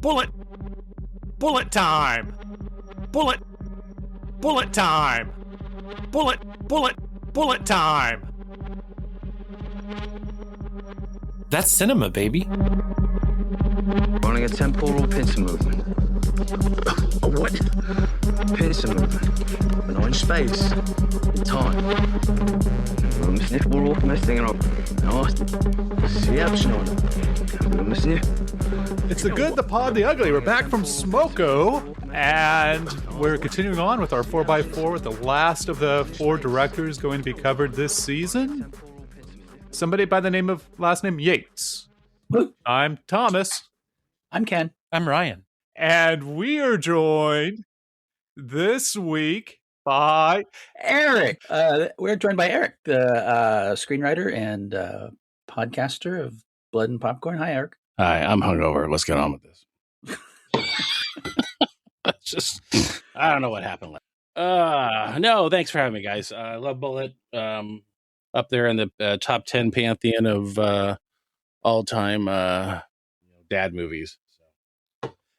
Bullet! Bullet time! Bullet! Bullet time! Bullet! Bullet! Bullet time! That's cinema, baby. Running a temporal pincer movement. What? Pincer movement. But not in space. In time. Myślę, było messing up. No, It's the good, the pod, the ugly. We're back from Smoko, and we're continuing on with our 4x4 with the last of the 4 directors going to be covered this season. Somebody by the last name Yates. I'm Thomas. I'm Ken. I'm Ryan. And we are joined this week by Erik. We're joined by Erik, the screenwriter and podcaster of Blood and Popcorn. Hi, Erik. Hi, I'm hungover. Let's get on with this. I don't know what happened. No, thanks for having me, guys. I love Bullitt. Up there in the top 10 pantheon of all-time dad movies.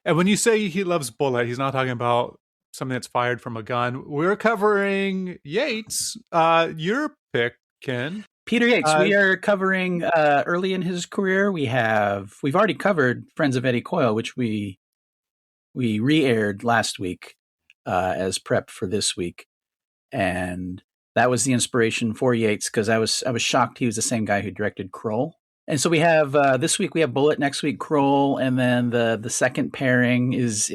And when you say he loves Bullitt, he's not talking about something that's fired from a gun. We're covering Yates. Your pick, Ken. Peter Yates. We are covering early in his career. We've already covered Friends of Eddie Coyle, which we re-aired last week as prep for this week, and that was the inspiration for Yates because I was shocked he was the same guy who directed Kroll. And so we have this week we have Bullitt, next week Kroll, and then the second pairing is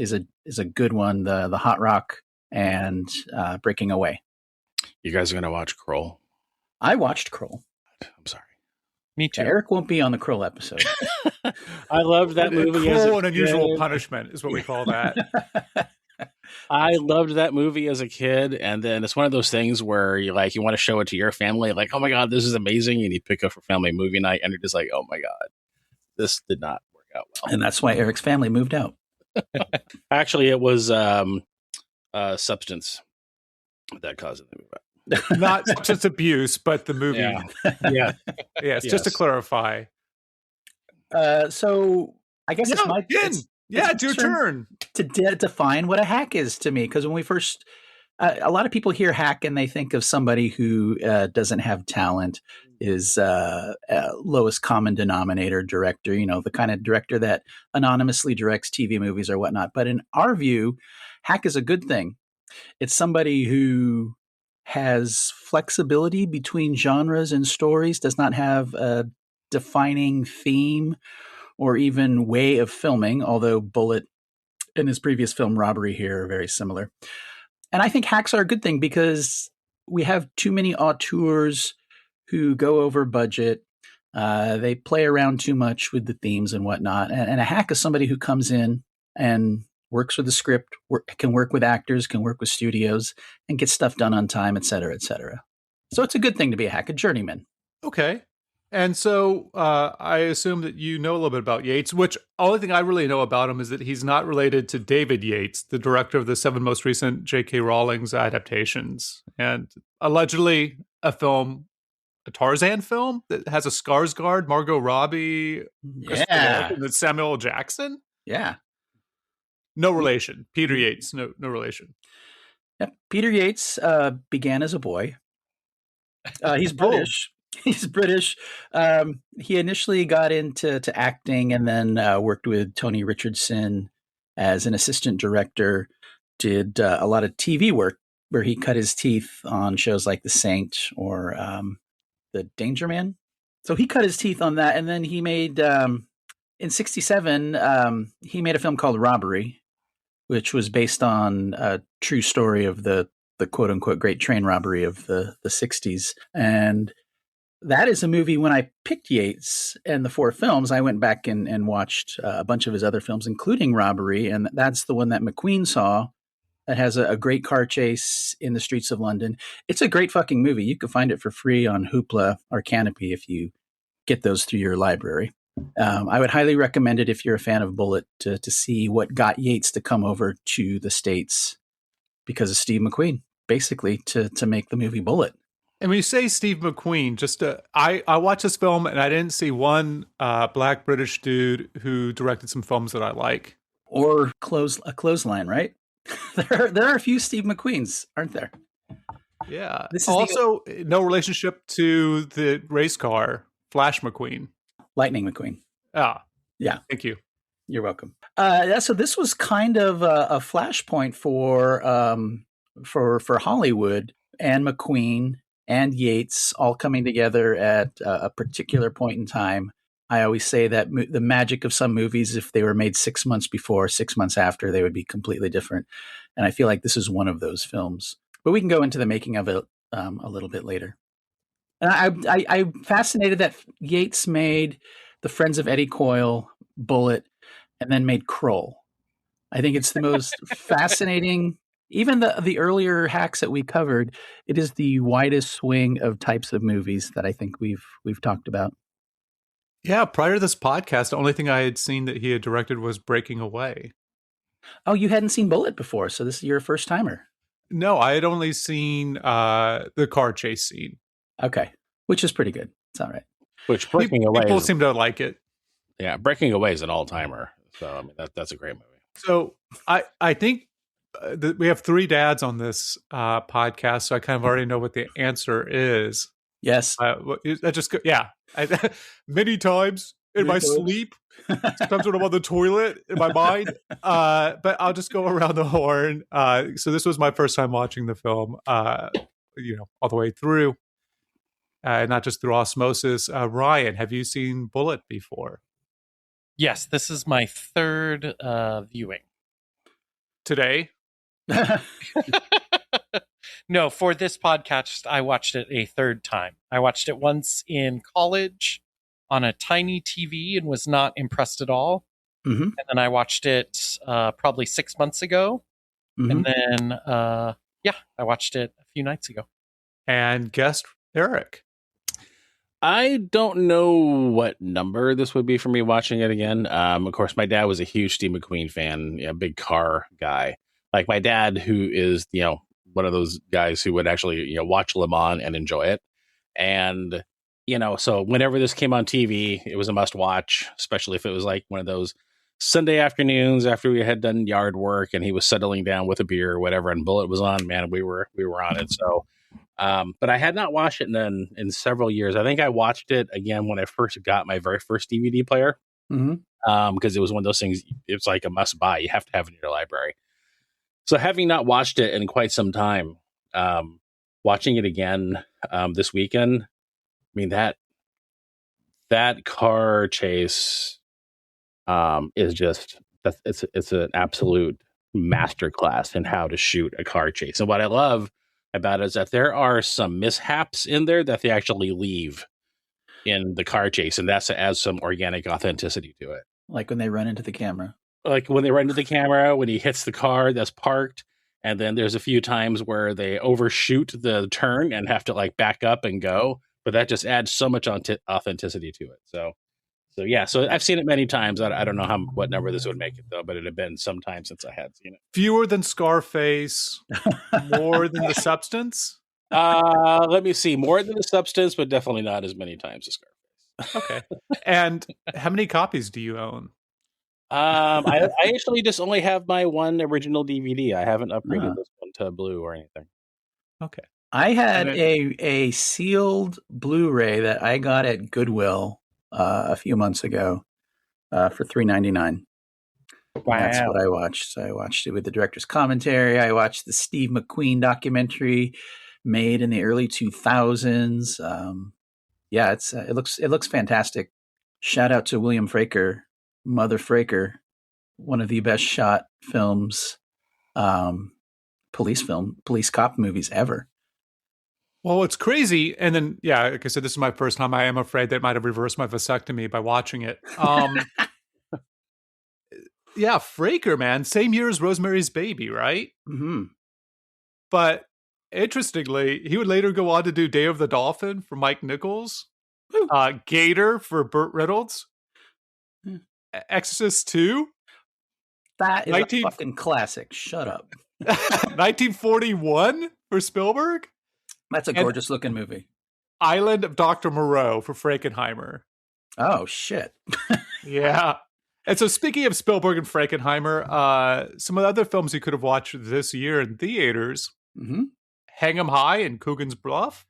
a good one, the Hot Rock and Breaking Away. You guys are gonna watch Kroll? I watched Kroll. I'm sorry. Me too. Erik won't be on the Kroll episode. I loved that movie. Kroll, an unusual punishment is what we call that. I loved that movie as a kid, and then it's one of those things where you want to show it to your family, like, oh my god, this is amazing, and you pick up for family movie night, and you're just like, oh my god, this did not work out well. And that's why Erik's family moved out. Actually, it was substance that caused it to move out. Not just abuse, but the movie. Yeah. Yes, just to clarify. So I guess it's my it's your turn to define what a hack is to me. Because when we first, a lot of people hear hack and they think of somebody who doesn't have talent, is lowest common denominator director, the kind of director that anonymously directs TV movies or whatnot. But in our view, hack is a good thing. It's somebody who has flexibility between genres and stories, does not have a defining theme or even way of filming, although Bullitt and his previous film Robbery here are very similar. And I think hacks are a good thing because we have too many auteurs who go over budget. They play around too much with the themes and whatnot. And a hack is somebody who comes in and works with the script, can work with actors, can work with studios, and get stuff done on time, et cetera, et cetera. So it's a good thing to be a hack, a journeyman. Okay. And so I assume that you know a little bit about Yates, which only thing I really know about him is that he's not related to David Yates, the director of the 7 most recent J.K. Rowling's adaptations. And allegedly a Tarzan film that has a Skarsgård, Margot Robbie, and Samuel L. Jackson. Yeah. No relation. Peter Yates, no relation. Yep. Peter Yates began as a boy. He's British. He's British. He initially got into acting and then worked with Tony Richardson as an assistant director, did a lot of TV work where he cut his teeth on shows like The Saint or The Danger Man. So he cut his teeth on that. And then he made, in 1967, he made a film called Robbery, which was based on a true story of the quote unquote great train robbery of the 60s. And that is a movie. When I picked Yates and the 4 films, I went back and watched a bunch of his other films, including Robbery. And that's the one that McQueen saw that has a great car chase in the streets of London. It's a great fucking movie. You can find it for free on Hoopla or Canopy if you get those through your library. I would highly recommend it if you're a fan of Bullitt to see what got Yates to come over to the States because of Steve McQueen, basically to make the movie Bullitt. And when you say Steve McQueen, I watched this film and I didn't see one black British dude who directed some films that I like. Or a clothesline, right? there are a few Steve McQueens, aren't there? Yeah. This is also no relationship to the race car, Flash McQueen. Lightning McQueen. Ah, yeah. Thank you. You're welcome. So this was kind of a flashpoint for Hollywood and McQueen and Yates all coming together at a particular point in time. I always say that the magic of some movies, if they were made 6 months before, 6 months after, they would be completely different. And I feel like this is one of those films. But we can go into the making of it a little bit later. And I'm fascinated that Yates made The Friends of Eddie Coyle, Bullitt, and then made Kroll. I think it's the most fascinating. Even the earlier hacks that we covered, it is the widest swing of types of movies that I think we've talked about. Yeah, prior to this podcast, the only thing I had seen that he had directed was Breaking Away. Oh, you hadn't seen Bullitt before, so this is your first timer. No, I had only seen the car chase scene. Okay, which is pretty good. It's all right. Which Breaking Away, people seem to like it. Yeah, Breaking Away is an all-timer. So I mean, that's a great movie. So I think we have 3 dads on this podcast, so I kind of already know what the answer is. Yes. Many times in my sleep, sometimes when I'm on the toilet in my mind. But I'll just go around the horn. So this was my first time watching the film, all the way through, not just through osmosis. Ryan, have you seen Bullitt before? Yes, this is my 3rd viewing. Today? No, for this podcast, I watched it a 3rd time. I watched it once in college on a tiny TV and was not impressed at all. Mm-hmm. And then I watched it probably 6 months ago. Mm-hmm. And then, I watched it a few nights ago. And guest Erik. I don't know what number this would be for me watching it again. Of course, my dad was a huge Steve McQueen fan, a big car guy. Like my dad, who is, one of those guys who would actually, watch Le Mans and enjoy it. And, so whenever this came on TV, it was a must watch, especially if it was like one of those Sunday afternoons after we had done yard work and he was settling down with a beer or whatever, and Bullitt was on, man, we were on it. So, but I had not watched it in several years. I think I watched it again when I first got my very first DVD player. Mm-hmm. Because it was one of those things, it's like a must buy. You have to have it in your library. So having not watched it in quite some time, watching it again this weekend, I mean, that car chase is just, it's an absolute masterclass in how to shoot a car chase. And what I love about it is that there are some mishaps in there that they actually leave in the car chase, and that's to add some organic authenticity to it. Like when they run into the camera. Like when they run into the camera, when he hits the car that's parked, and then there's a few times where they overshoot the turn and have to like back up and go, but that just adds so much authenticity to it. So I've seen it many times. I don't know what number this would make it though, but it had been some time since I had seen it. Fewer than Scarface, more than The Substance? Let me see. More than The Substance, but definitely not as many times as Scarface. Okay. And how many copies do you own? I actually just only have my one original DVD. I haven't upgraded this one to blue or anything. Okay. I had a sealed Blu-ray that I got at Goodwill a few months ago for $3.99. Wow. That's what I watched. So I watched it with the director's commentary. I watched the Steve McQueen documentary made in the early 2000s. It looks fantastic. Shout out to William Fraker, Mother Fraker, one of the best shot films, police cop movies ever. Well, it's crazy. And then, like I said, this is my first time. I am afraid that might have reversed my vasectomy by watching it. Fraker, man, same year as Rosemary's Baby, right? Mm-hmm. But interestingly, he would later go on to do Day of the Dolphin for Mike Nichols, Gator for Burt Reynolds, Exorcist 2. That is a fucking classic. Shut up. 1941 for Spielberg. That's a gorgeous looking movie. Island of Dr. Moreau for Frankenheimer. Oh, shit. Yeah. And so, speaking of Spielberg and Frankenheimer, some of the other films you could have watched this year in theaters: Hang 'em High and Coogan's Bluff,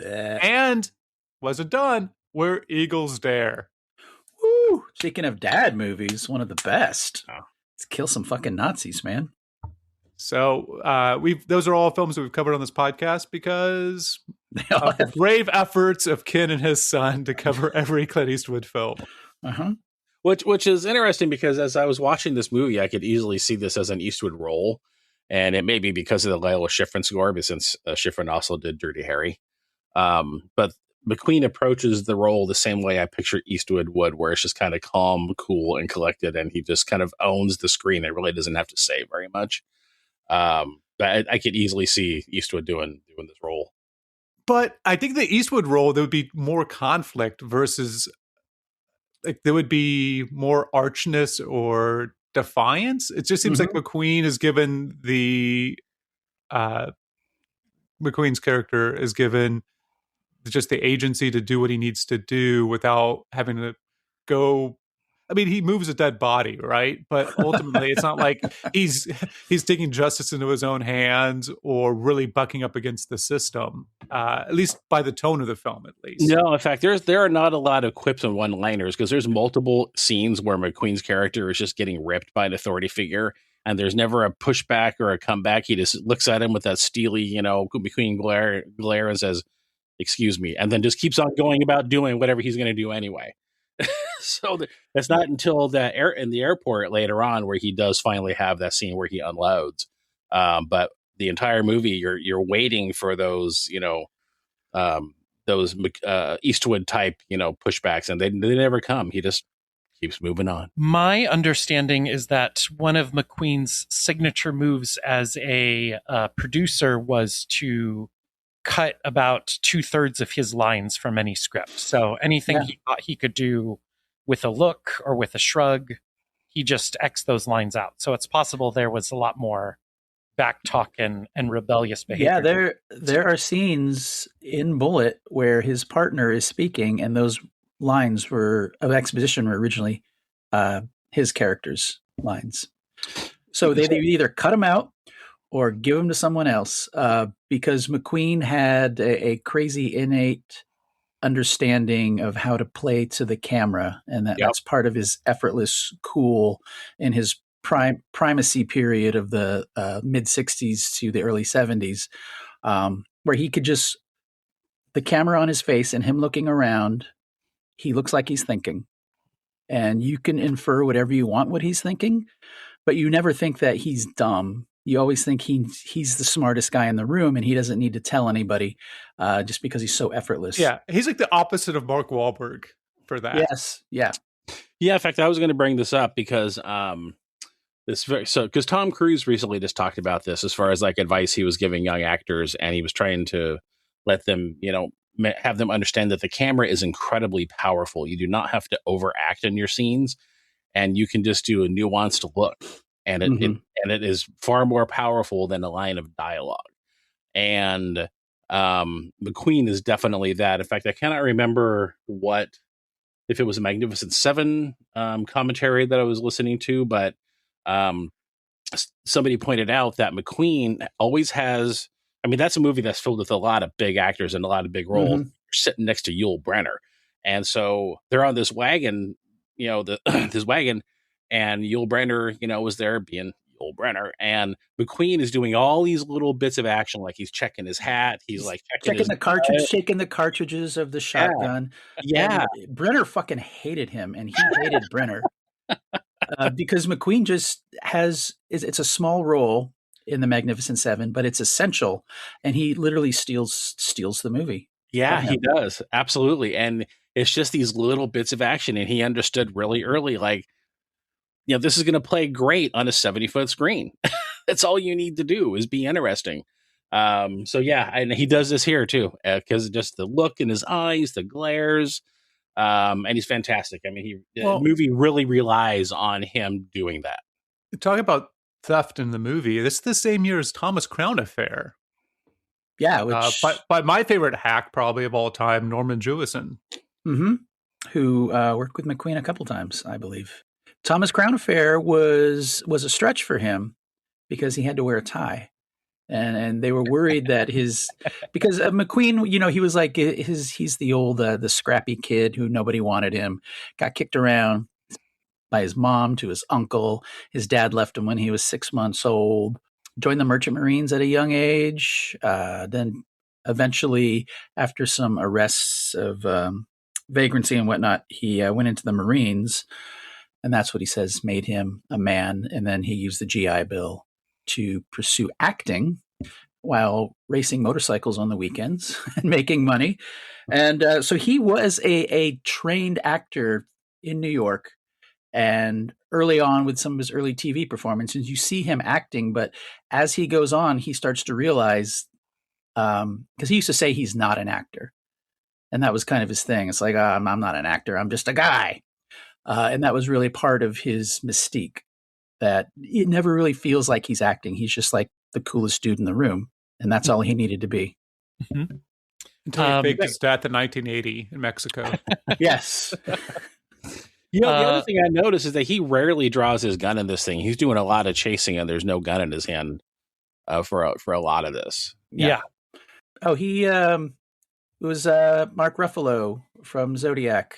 and was it done? Where Eagles Dare. Woo! Speaking of dad movies, one of the best. Let's kill some fucking Nazis, man. So those are all films that we've covered on this podcast because of the brave efforts of Ken and his son to cover every Clint Eastwood film. Which is interesting because as I was watching this movie, I could easily see this as an Eastwood role. And it may be because of the Lalo Schifrin score, but since Schifrin also did Dirty Harry. But McQueen approaches the role the same way I picture Eastwood would, where it's just kind of calm, cool, and collected, and he just kind of owns the screen and really doesn't have to say very much. But I could easily see Eastwood doing this role. But I think the Eastwood role, there would be more conflict versus, like, there would be more archness or defiance. It just seems like McQueen is given McQueen's character is given just the agency to do what he needs to do without having to go. I mean, he moves a dead body, right? But ultimately, it's not like he's taking justice into his own hands or really bucking up against the system. At least by the tone of the film, at least. No, in fact, there are not a lot of quips and one-liners because there's multiple scenes where McQueen's character is just getting ripped by an authority figure, and there's never a pushback or a comeback. He just looks at him with that steely, McQueen glare and says, "Excuse me," and then just keeps on going about doing whatever he's going to do anyway. So it's not until in the airport later on where he does finally have that scene where he unloads. But the entire movie, you're waiting for those, Eastwood type, pushbacks, and they never come. He just keeps moving on. My understanding is that one of McQueen's signature moves as a producer was to cut about 2/3 of his lines from any script. So anything he thought he could do with a look or with a shrug, he just X'd those lines out. So it's possible there was a lot more back talk and rebellious behavior. Yeah, there are scenes in Bullitt where his partner is speaking, and those lines of exposition were originally his character's lines. So they either cut them out or give them to someone else, because McQueen had a crazy innate understanding of how to play to the camera, and that's part of his effortless cool in his primacy period of the mid-60s to the early 70s, where he could just, the camera on his face and him looking around, he looks like he's thinking. And you can infer whatever you want what he's thinking, but you never think that he's dumb. You always think he's the smartest guy in the room, and he doesn't need to tell anybody just because he's so effortless. Yeah, he's like the opposite of Mark Wahlberg for that. Yes, yeah. In fact, I was going to bring this up because because Tom Cruise recently just talked about this as far as like advice he was giving young actors, and he was trying to let them, have them understand that the camera is incredibly powerful. You do not have to overact in your scenes, and you can just do a nuanced look. And it is far more powerful than a line of dialogue. And McQueen is definitely that. In fact, I cannot remember if it was a Magnificent Seven commentary that I was listening to, but somebody pointed out that McQueen always has, that's a movie that's filled with a lot of big actors and a lot of big roles sitting next to Yul Brynner. And so they're on this wagon, this wagon, and Yul Brynner, was there being Yul Brynner, and McQueen is doing all these little bits of action, like he's checking his hat, he's like shaking the cartridges of the shotgun. Yeah, and Brynner fucking hated him, and he hated Brynner because McQueen just it's a small role in the Magnificent Seven, but it's essential, and he literally steals the movie. Yeah, he does, absolutely, and it's just these little bits of action, and he understood really early, like, this is going to play great on a 70-foot screen. That's all you need to do is be interesting. So yeah, and he does this here too, because just the look in his eyes, the glares, and he's fantastic. The movie really relies on him doing that. Talk about theft in the movie. This is the same year as Thomas Crown Affair. Yeah, which by my favorite hack probably of all time, Norman Jewison, who worked with McQueen a couple times, I believe. Thomas Crown Affair was a stretch for him because he had to wear a tie. And they were worried that because McQueen, he was like he's the old the scrappy kid who nobody wanted him, got kicked around by his mom to his uncle. His dad left him when he was 6 months old. Joined the Merchant Marines at a young age. Then eventually, after some arrests of vagrancy and whatnot, he went into the Marines, and that's what he says made him a man. And then he used the GI Bill to pursue acting while racing motorcycles on the weekends and making money. And so he was a trained actor in New York. And early on with some of his early TV performances, you see him acting. But as he goes on, he starts to realize, because he used to say he's not an actor. And that was kind of his thing. It's like, I'm not an actor. I'm just a guy. And that was really part of his mystique. That it never really feels like he's acting. He's just like the coolest dude in the room. And that's all he needed to be. Mm-hmm. Until he faked his death in 1980 in Mexico. Yes. The other thing I noticed is that he rarely draws his gun in this thing. He's doing a lot of chasing and there's no gun in his hand for a lot of this. Yeah. Oh, it was Mark Ruffalo from Zodiac.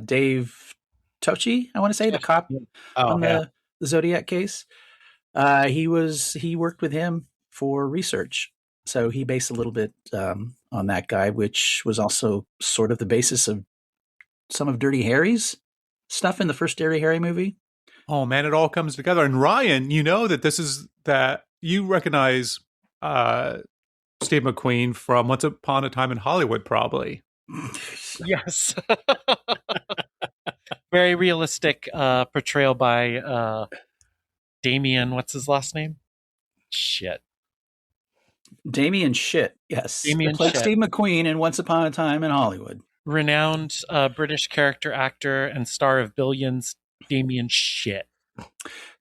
Dave Tochi, I want to say, the cop on the Zodiac case. He worked with him for research. So he based a little bit on that guy, which was also sort of the basis of some of Dirty Harry's stuff in the first Dirty Harry movie. Oh man, it all comes together. And Ryan, that you recognize Steve McQueen from Once Upon a Time in Hollywood, probably. Yes. Very realistic portrayal by Damien. What's his last name? Shit. Damien Shit. Yes. Damien played Shit. Steve McQueen in Once Upon a Time in Hollywood. Renowned British character actor and star of Billions, Damien Shit.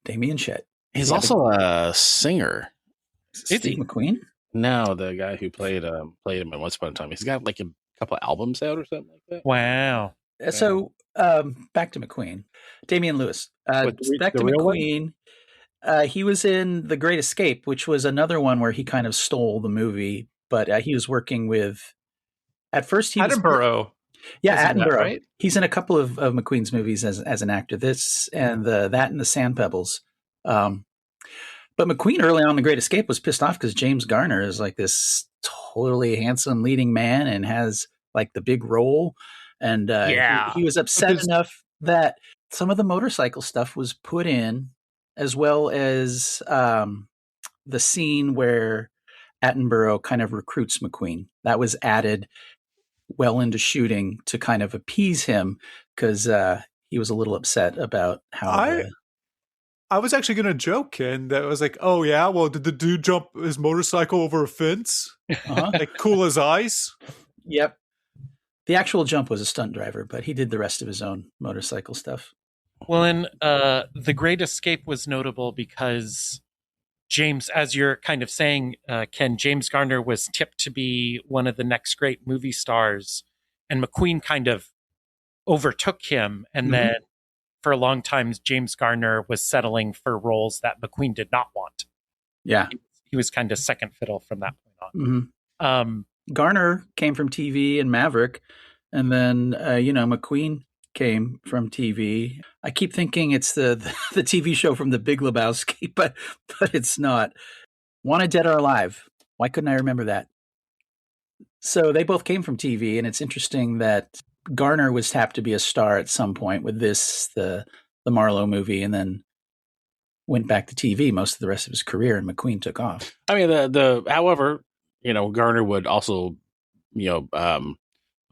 Damien Shit. He's also a singer. Steve McQueen? No, the guy who played him in Once Upon a Time. He's got like a couple of albums out or something like that. Wow. So back to McQueen. Damian Lewis. Back to McQueen. He was in The Great Escape, which was another one where he kind of stole the movie, but he was working with. At first, he Attenborough. Yeah, Isn't Attenborough. that right? He's in a couple of McQueen's movies as an actor. This and that and the Sand Pebbles. But McQueen early on in The Great Escape was pissed off because James Garner is like this totally handsome leading man and has like the big role. And he was upset enough that some of the motorcycle stuff was put in, as well as the scene where Attenborough kind of recruits McQueen. That was added well into shooting to kind of appease him because he was a little upset about how. I was actually going to joke, Ken, that was like, oh yeah, well, did the dude jump his motorcycle over a fence? Like cool as ice? Yep. The actual jump was a stunt driver, but he did the rest of his own motorcycle stuff. Well, and The Great Escape was notable because James, as you're kind of saying, Ken, James Garner was tipped to be one of the next great movie stars, and McQueen kind of overtook him. And then for a long time, James Garner was settling for roles that McQueen did not want. Yeah. He was kind of second fiddle from that point on. Garner came from TV and Maverick, and then, McQueen came from TV. I keep thinking it's the TV show from The Big Lebowski, but it's not. Wanted Dead or Alive. Why couldn't I remember that? So they both came from TV, and it's interesting that Garner was tapped to be a star at some point with the Marlowe movie, and then went back to TV most of the rest of his career, and McQueen took off. I mean, however, Garner would also,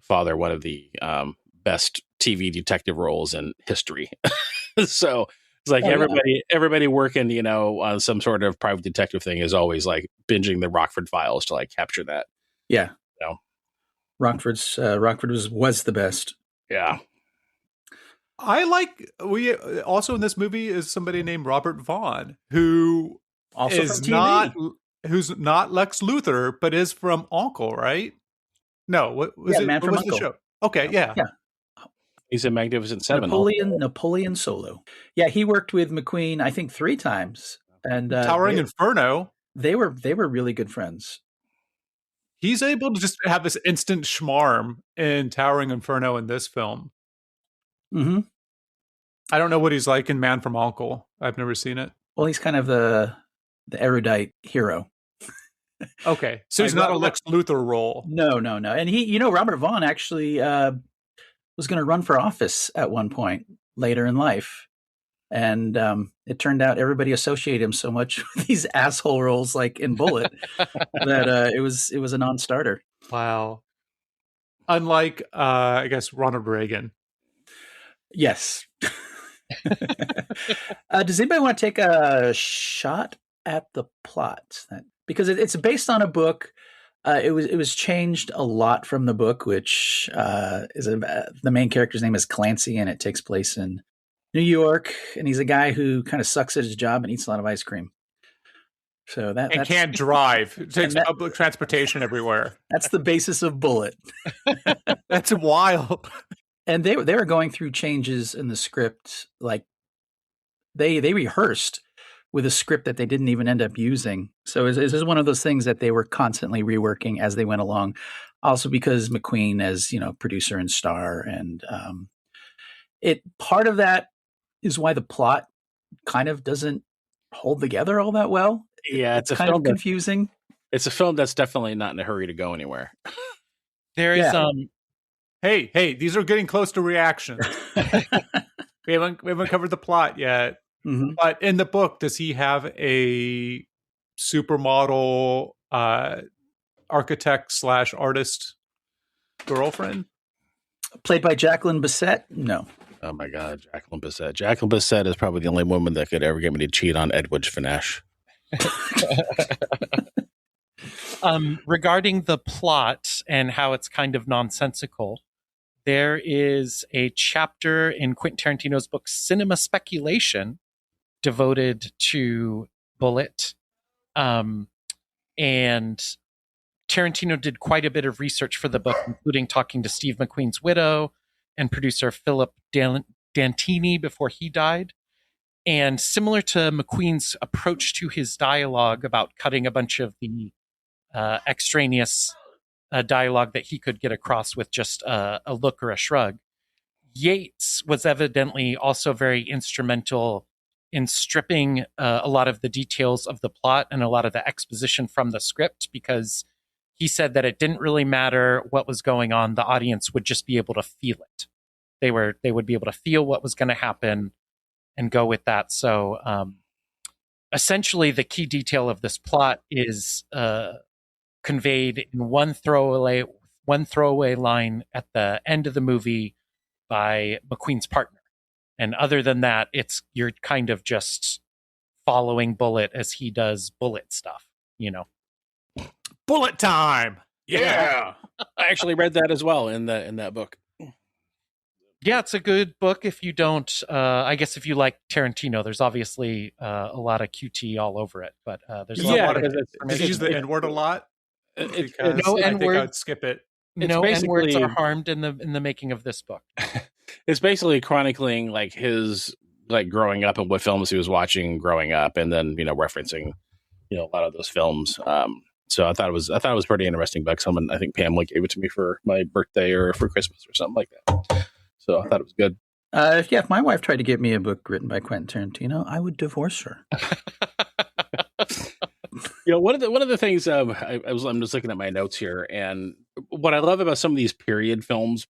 father one of the best TV detective roles in history. So it's like everybody working, on some sort of private detective thing is always like binging the Rockford Files to like capture that. Yeah. Rockford was the best. Yeah. We also in this movie is somebody named Robert Vaughn, who also is who's not Lex Luthor, but is from Uncle, right? No, what was it? Man what from was Uncle. the show? Okay, yeah. He's a Magnificent Seven. Napoleon Solo. Yeah, he worked with McQueen, I think, 3 times. And Towering Inferno. They were really good friends. He's able to just have this instant schmarm in Towering Inferno in this film. Mm-hmm. I don't know what he's like in Man from U.N.C.L.E. I've never seen it. Well, he's kind of the erudite hero. Okay, so he's not a Lex Luthor role. No. And he, Robert Vaughn actually was going to run for office at one point later in life. And it turned out everybody associated him so much with these asshole roles like in Bullitt that it was a non-starter. Wow. Unlike, I guess, Ronald Reagan. Yes. Does anybody want to take a shot at the plot? Because it's based on a book. It was changed a lot from the book, which the main character's name is Clancy, and it takes place in New York, and he's a guy who kind of sucks at his job and eats a lot of ice cream. So that's can't drive. It takes public transportation everywhere. That's the basis of Bullitt. That's wild. And they were going through changes in the script. Like they rehearsed with a script that they didn't even end up using. So this is one of those things that they were constantly reworking as they went along. Also because McQueen as, producer and star. And part of that is why the plot kind of doesn't hold together all that well. Yeah, it's kind of confusing. It's a film that's definitely not in a hurry to go anywhere. There is Hey, these are getting close to reactions. we haven't covered the plot yet. Mm-hmm. But in the book, does he have a supermodel architect / artist girlfriend? Played by Jacqueline Bisset? No. Oh my God, Jacqueline Bisset. Jacqueline Bisset is probably the only woman that could ever get me to cheat on Edwidge Finesse. Regarding the plot and how it's kind of nonsensical, there is a chapter in Quentin Tarantino's book Cinema Speculation devoted to Bullitt. And Tarantino did quite a bit of research for the book, including talking to Steve McQueen's widow and producer Philip Dantini before he died. And similar to McQueen's approach to his dialogue about cutting a bunch of the extraneous dialogue that he could get across with just a look or a shrug, Yates was evidently also very instrumental in stripping a lot of the details of the plot and a lot of the exposition from the script, because he said that it didn't really matter what was going on. The audience would just be able to feel it. They would be able to feel what was going to happen and go with that. So essentially the key detail of this plot is conveyed in one throwaway line at the end of the movie by McQueen's partner. And other than that, you're kind of just following Bullitt as he does Bullitt stuff, Bullitt time. Yeah. I actually read that as well in that book. Yeah, it's a good book if you don't, I guess if you like Tarantino. There's obviously a lot of QT all over it, but there's a lot of Does he use the N-word a lot? No I think I would skip it. No N-words are harmed in the making of this book. It's basically chronicling like his growing up and what films he was watching growing up, and then referencing a lot of those films. So I thought it was pretty interesting book. Someone, I think Pam gave it to me for my birthday or for Christmas or something like that. So I thought it was good. If my wife tried to get me a book written by Quentin Tarantino, I would divorce her. One of the things I'm just looking at my notes here, and what I love about some of these period films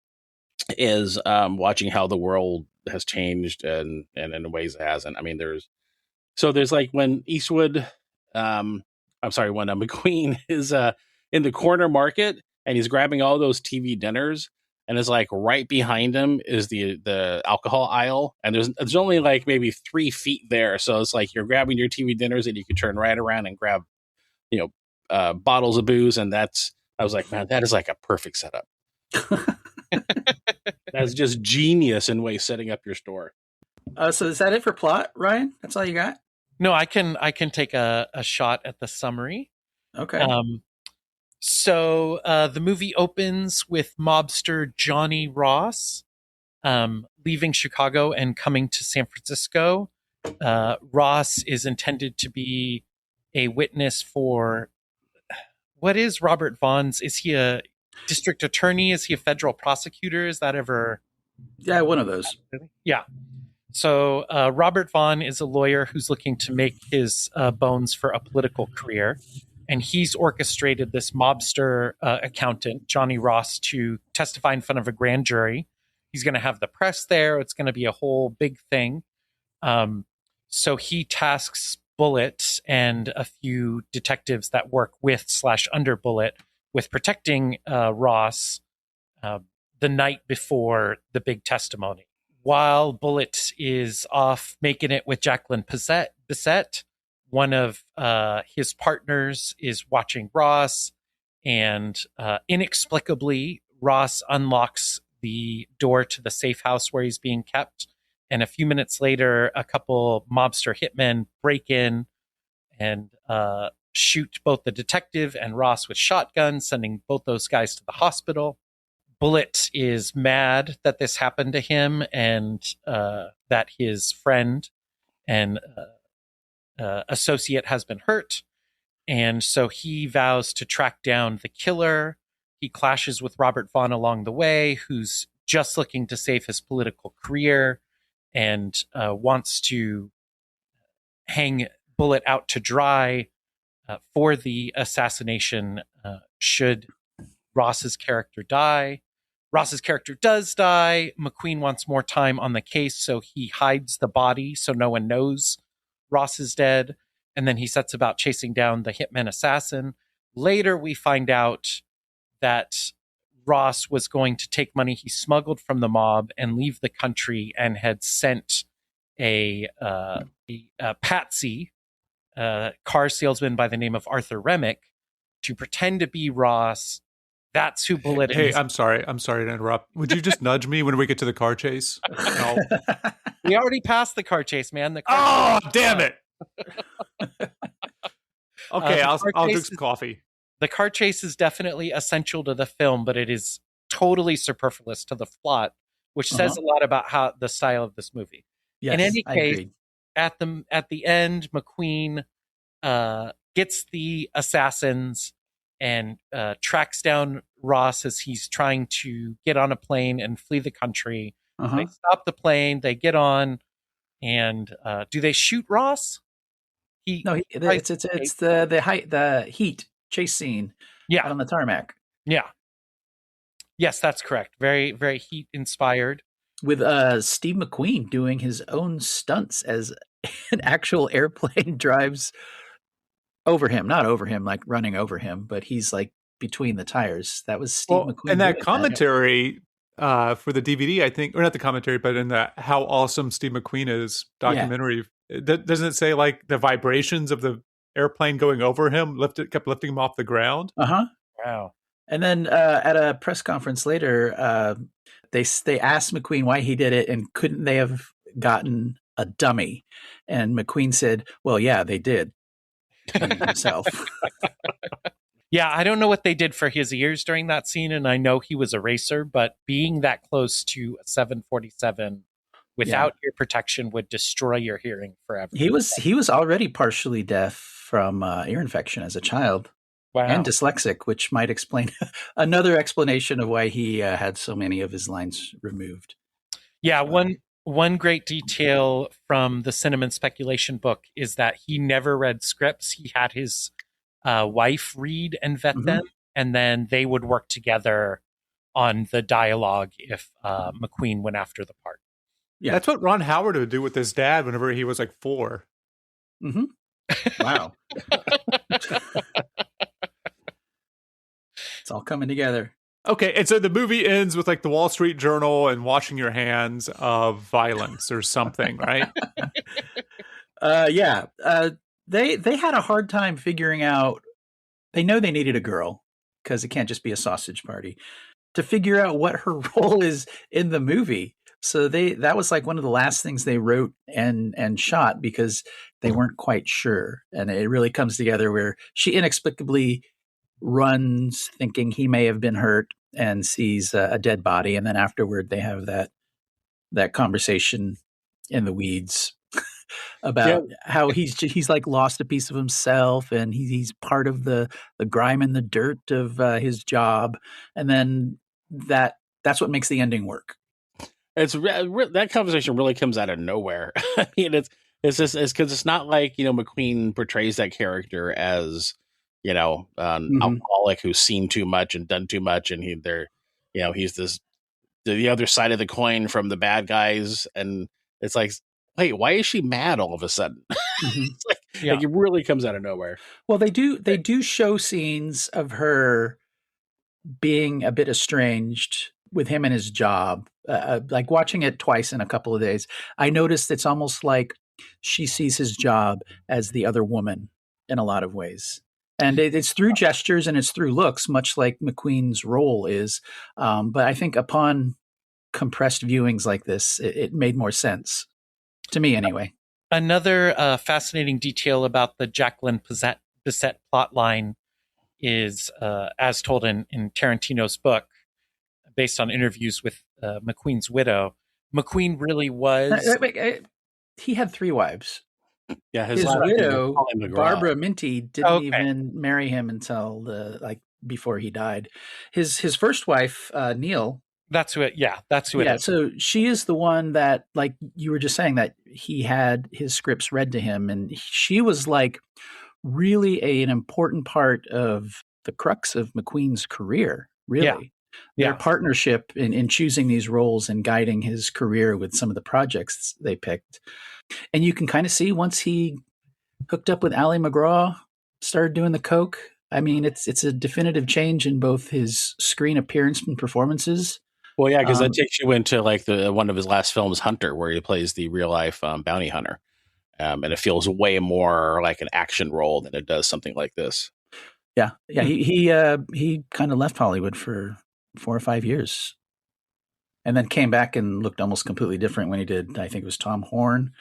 is watching how the world has changed and in ways it hasn't. I mean, there's like when Eastwood, when McQueen is in the corner market and he's grabbing all those TV dinners, and it's like right behind him is the alcohol aisle, and there's only like maybe 3 feet there, so it's like you're grabbing your TV dinners and you can turn right around and grab bottles of booze, and I was like, man, that is like a perfect setup. That's just genius in way setting up your store. So is that it for plot, Ryan? That's all you got? No, I can take a shot at the summary. Okay. So the movie opens with mobster Johnny Ross leaving Chicago and coming to San Francisco. Ross is intended to be a witness for, what is Robert Vaughn's? Is he a district attorney? Is he a federal prosecutor? Is that ever? Yeah, one of those. Yeah. So Robert Vaughn is a lawyer who's looking to make his bones for a political career. And he's orchestrated this mobster accountant, Johnny Ross, to testify in front of a grand jury. He's going to have the press there. It's going to be a whole big thing. So he tasks Bullitt and a few detectives that work with / under Bullitt with protecting Ross the night before the big testimony. While Bullitt is off making it with Jacqueline Bisset, one of his partners is watching Ross, and inexplicably, Ross unlocks the door to the safe house where he's being kept. And a few minutes later, a couple mobster hitmen break in and shoot both the detective and Ross with shotguns, sending both those guys to the hospital. Bullitt is mad that this happened to him and that his friend and associate has been hurt. And so he vows to track down the killer. He clashes with Robert Vaughn along the way, who's just looking to save his political career and wants to hang Bullitt out to dry for the assassination should Ross's character die. Ross's character does die. McQueen wants more time on the case, so he hides the body so no one knows Ross is dead. And then he sets about chasing down the hitman assassin. Later, we find out that Ross was going to take money he smuggled from the mob and leave the country, and had sent a patsy, car salesman by the name of Arthur Remick, to pretend to be Ross. That's who Bullitt is. Hey, I'm sorry to interrupt. Would you just nudge me when we get to the car chase? No. We already passed the car chase, man. Damn it. Okay, I'll drink some coffee. The car chase is definitely essential to the film, but it is totally superfluous to the plot, which says a lot about how the style of this movie. Yes, in any case, at the end, McQueen gets the assassins and tracks down Ross as he's trying to get on a plane and flee the country. They stop the plane, they get on, and do they shoot Ross? It's the heat chase scene. Yeah, out on the tarmac. Yeah, yes, that's correct. Very, very heat inspired. With Steve McQueen doing his own stunts as an actual airplane drives over him, not over him, like running over him, but he's like between the tires. That was Steve McQueen. And that commentary for the DVD, I think, or not the commentary, but in the How Awesome Steve McQueen Is documentary, doesn't it say like the vibrations of the airplane going over him kept lifting him off the ground? Wow. And then at a press conference later, they asked McQueen why he did it, and couldn't they have gotten a dummy? And McQueen said, "Well, yeah, they did." Himself. Yeah, I don't know what they did for his ears during that scene, and I know he was a racer, but being that close to a 747 without ear protection would destroy your hearing forever. He was already partially deaf from ear infection as a child. Wow. And dyslexic, which might explain another explanation of why he had so many of his lines removed. Yeah, one great detail from the Cinnamon Speculation book is that he never read scripts. He had his wife read and vet them, and then they would work together on the dialogue if McQueen went after the part. Yeah, that's what Ron Howard would do with his dad whenever he was like 4. Wow. It's all coming together. Okay, and so the movie ends with like the Wall Street Journal and washing your hands of violence or something, right? They had a hard time figuring out. They know they needed a girl because it can't just be a sausage party, to figure out what her role is in the movie. So that was like one of the last things they wrote and shot because they weren't quite sure. And it really comes together where she inexplicably runs thinking he may have been hurt and sees a dead body. And then afterward, they have that that conversation in the weeds about how he's like lost a piece of himself, and he's part of the grime and the dirt of his job, and then that's what makes the ending work. That conversation really comes out of nowhere. I mean, it's just because it's not like, McQueen portrays that character as, an alcoholic who's seen too much and done too much, and he's the other side of the coin from the bad guys, and it's like, wait, why is she mad all of a sudden? It's like it really comes out of nowhere. Well, they do show scenes of her being a bit estranged with him and his job. Like watching it twice in a couple of days, I noticed it's almost like she sees his job as the other woman in a lot of ways. And it's through gestures and it's through looks, much like McQueen's role is. But I think upon compressed viewings like this, it made more sense to me anyway. Another fascinating detail about the Jacqueline Bisset plotline is, as told in Tarantino's book, based on interviews with McQueen's widow, McQueen really was... He had 3 wives. Yeah, his widow, Barbara Minty, didn't even marry him until before he died. His first wife, Neil. That's who it. Yeah, that's who it is. So she is the one that, like you were just saying, that he had his scripts read to him, and she was like really an important part of the crux of McQueen's career. Really, their partnership in choosing these roles and guiding his career with some of the projects they picked. And you can kind of see once he hooked up with Ally McGraw, started doing the coke. I mean, it's a definitive change in both his screen appearance and performances. Well, yeah, because that takes you into like one of his last films, Hunter, where he plays the real life bounty hunter, and it feels way more like an action role than it does something like this. Yeah. He kind of left Hollywood for 4 or 5 years. And then came back and looked almost completely different when he did, I think it was Tom Horn.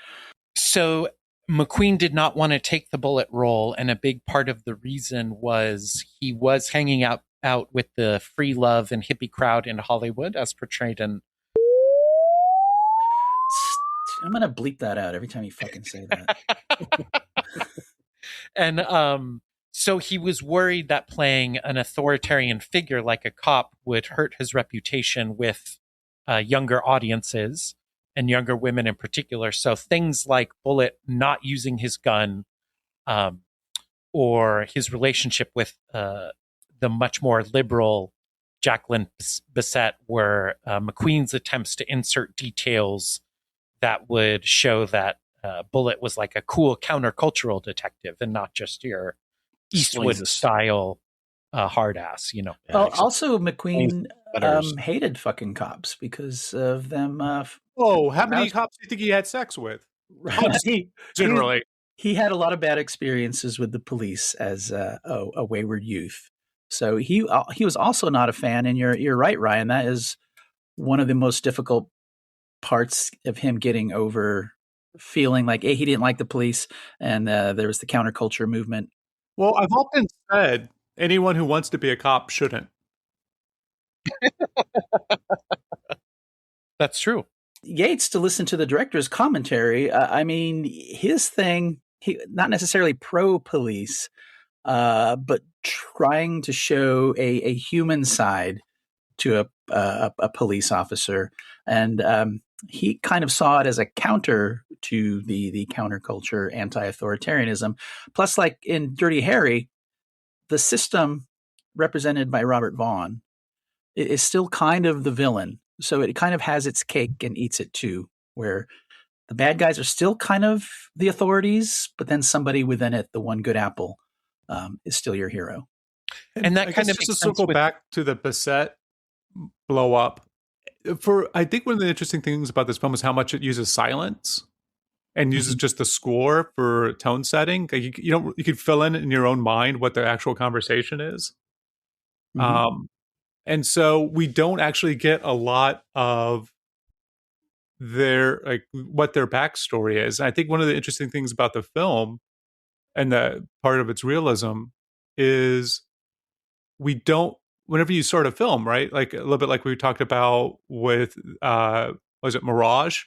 So McQueen did not want to take the Bullitt role, and a big part of the reason was he was hanging out with the free love and hippie crowd in Hollywood, as portrayed in... I'm going to bleep that out every time you fucking say that. And so he was worried that playing an authoritarian figure like a cop would hurt his reputation with younger audiences and younger women in particular. So things like Bullitt not using his gun, or his relationship with the much more liberal Jacqueline Bisset were McQueen's attempts to insert details that would show that Bullitt was like a cool countercultural detective and not just your Eastwood style hard ass, Also, McQueen hated fucking cops because of them. How many cops do you think he had sex with? Generally, he had a lot of bad experiences with the police as a wayward youth. So he was also not a fan. And you're right, Ryan. That is one of the most difficult parts of him getting over feeling like he didn't like the police, and there was the counterculture movement. Well, I've often said anyone who wants to be a cop shouldn't. That's true. Yates, to listen to the director's commentary, his thing, he not necessarily pro-police, but trying to show a human side to a police officer. And he kind of saw it as a counter to the counterculture, anti-authoritarianism. Plus, like in Dirty Harry, the system represented by Robert Vaughn is still kind of the villain. So it kind of has its cake and eats it too, where the bad guys are still kind of the authorities, but then somebody within it, the one good apple, is still your hero. And that kind of just to circle back to the Bisset blow up. I think one of the interesting things about this film is how much it uses silence and uses just the score for tone setting. Like you could fill in your own mind what the actual conversation is. And so we don't actually get a lot of what their backstory is. And I think one of the interesting things about the film and the part of its realism is we don't, whenever you sort of film, right? Like a little bit like we talked about with was it Mirage?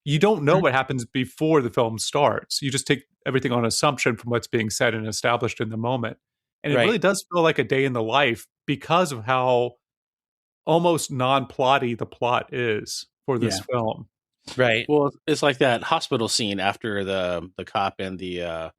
You don't know what happens before the film starts. You just take everything on assumption from what's being said and established in the moment. And it really does feel like a day in the life because of how almost non-plotty the plot is for this film. Right. Well, it's like that hospital scene after the cop and the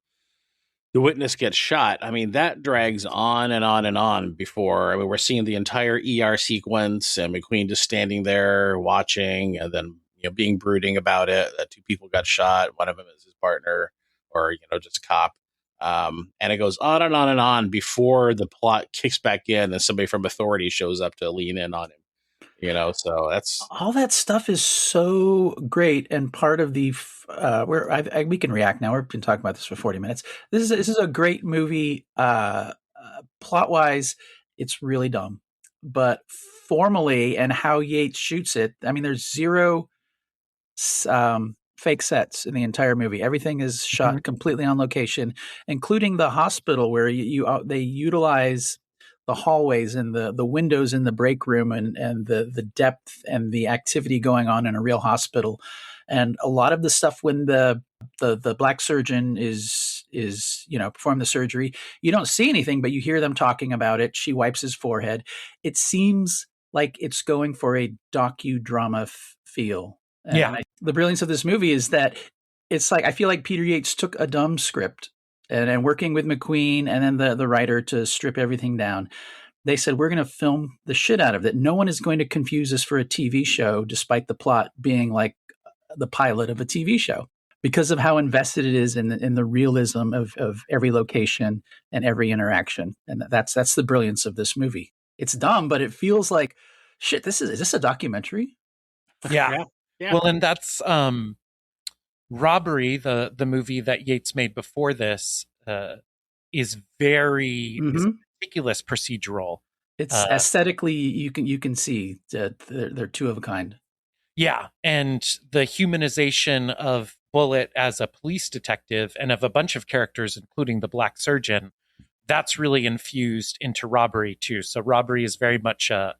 witness gets shot. I mean, that drags on and on and on before. I mean, we're seeing the entire ER sequence and McQueen just standing there watching, and then being brooding about it. That 2 people got shot. One of them is his partner, or just a cop. And it goes on and on and on before the plot kicks back in and somebody from authority shows up to lean in on him. So that's all that stuff is so great, and part of the we can react now. We've been talking about this for 40 minutes. This is a great movie. Plot wise, it's really dumb, but formally and how Yates shoots it, I mean, there's 0 fake sets in the entire movie. Everything is shot completely on location, including the hospital where they utilize the hallways and the windows in the break room and the depth and the activity going on in a real hospital. And a lot of the stuff when the black surgeon is perform the surgery, you don't see anything, but you hear them talking about it. She wipes his forehead. It seems like it's going for a docudrama feel. And the brilliance of this movie is that it's like, I feel like Peter Yates took a dumb script and working with McQueen and then the writer to strip everything down. They said, we're going to film the shit out of it. No one is going to confuse us for a TV show, despite the plot being like the pilot of a TV show, because of how invested it is in the realism of every location and every interaction. And that's the brilliance of this movie. It's dumb, but it feels like, shit, is this a documentary? Yeah. Well, and that's Robbery, the movie that Yates made before this, is very is meticulous procedural. It's aesthetically, you can see that they're 2 of a kind. Yeah, and the humanization of Bullitt as a police detective and of a bunch of characters, including the black surgeon, that's really infused into Robbery too. So Robbery is very much a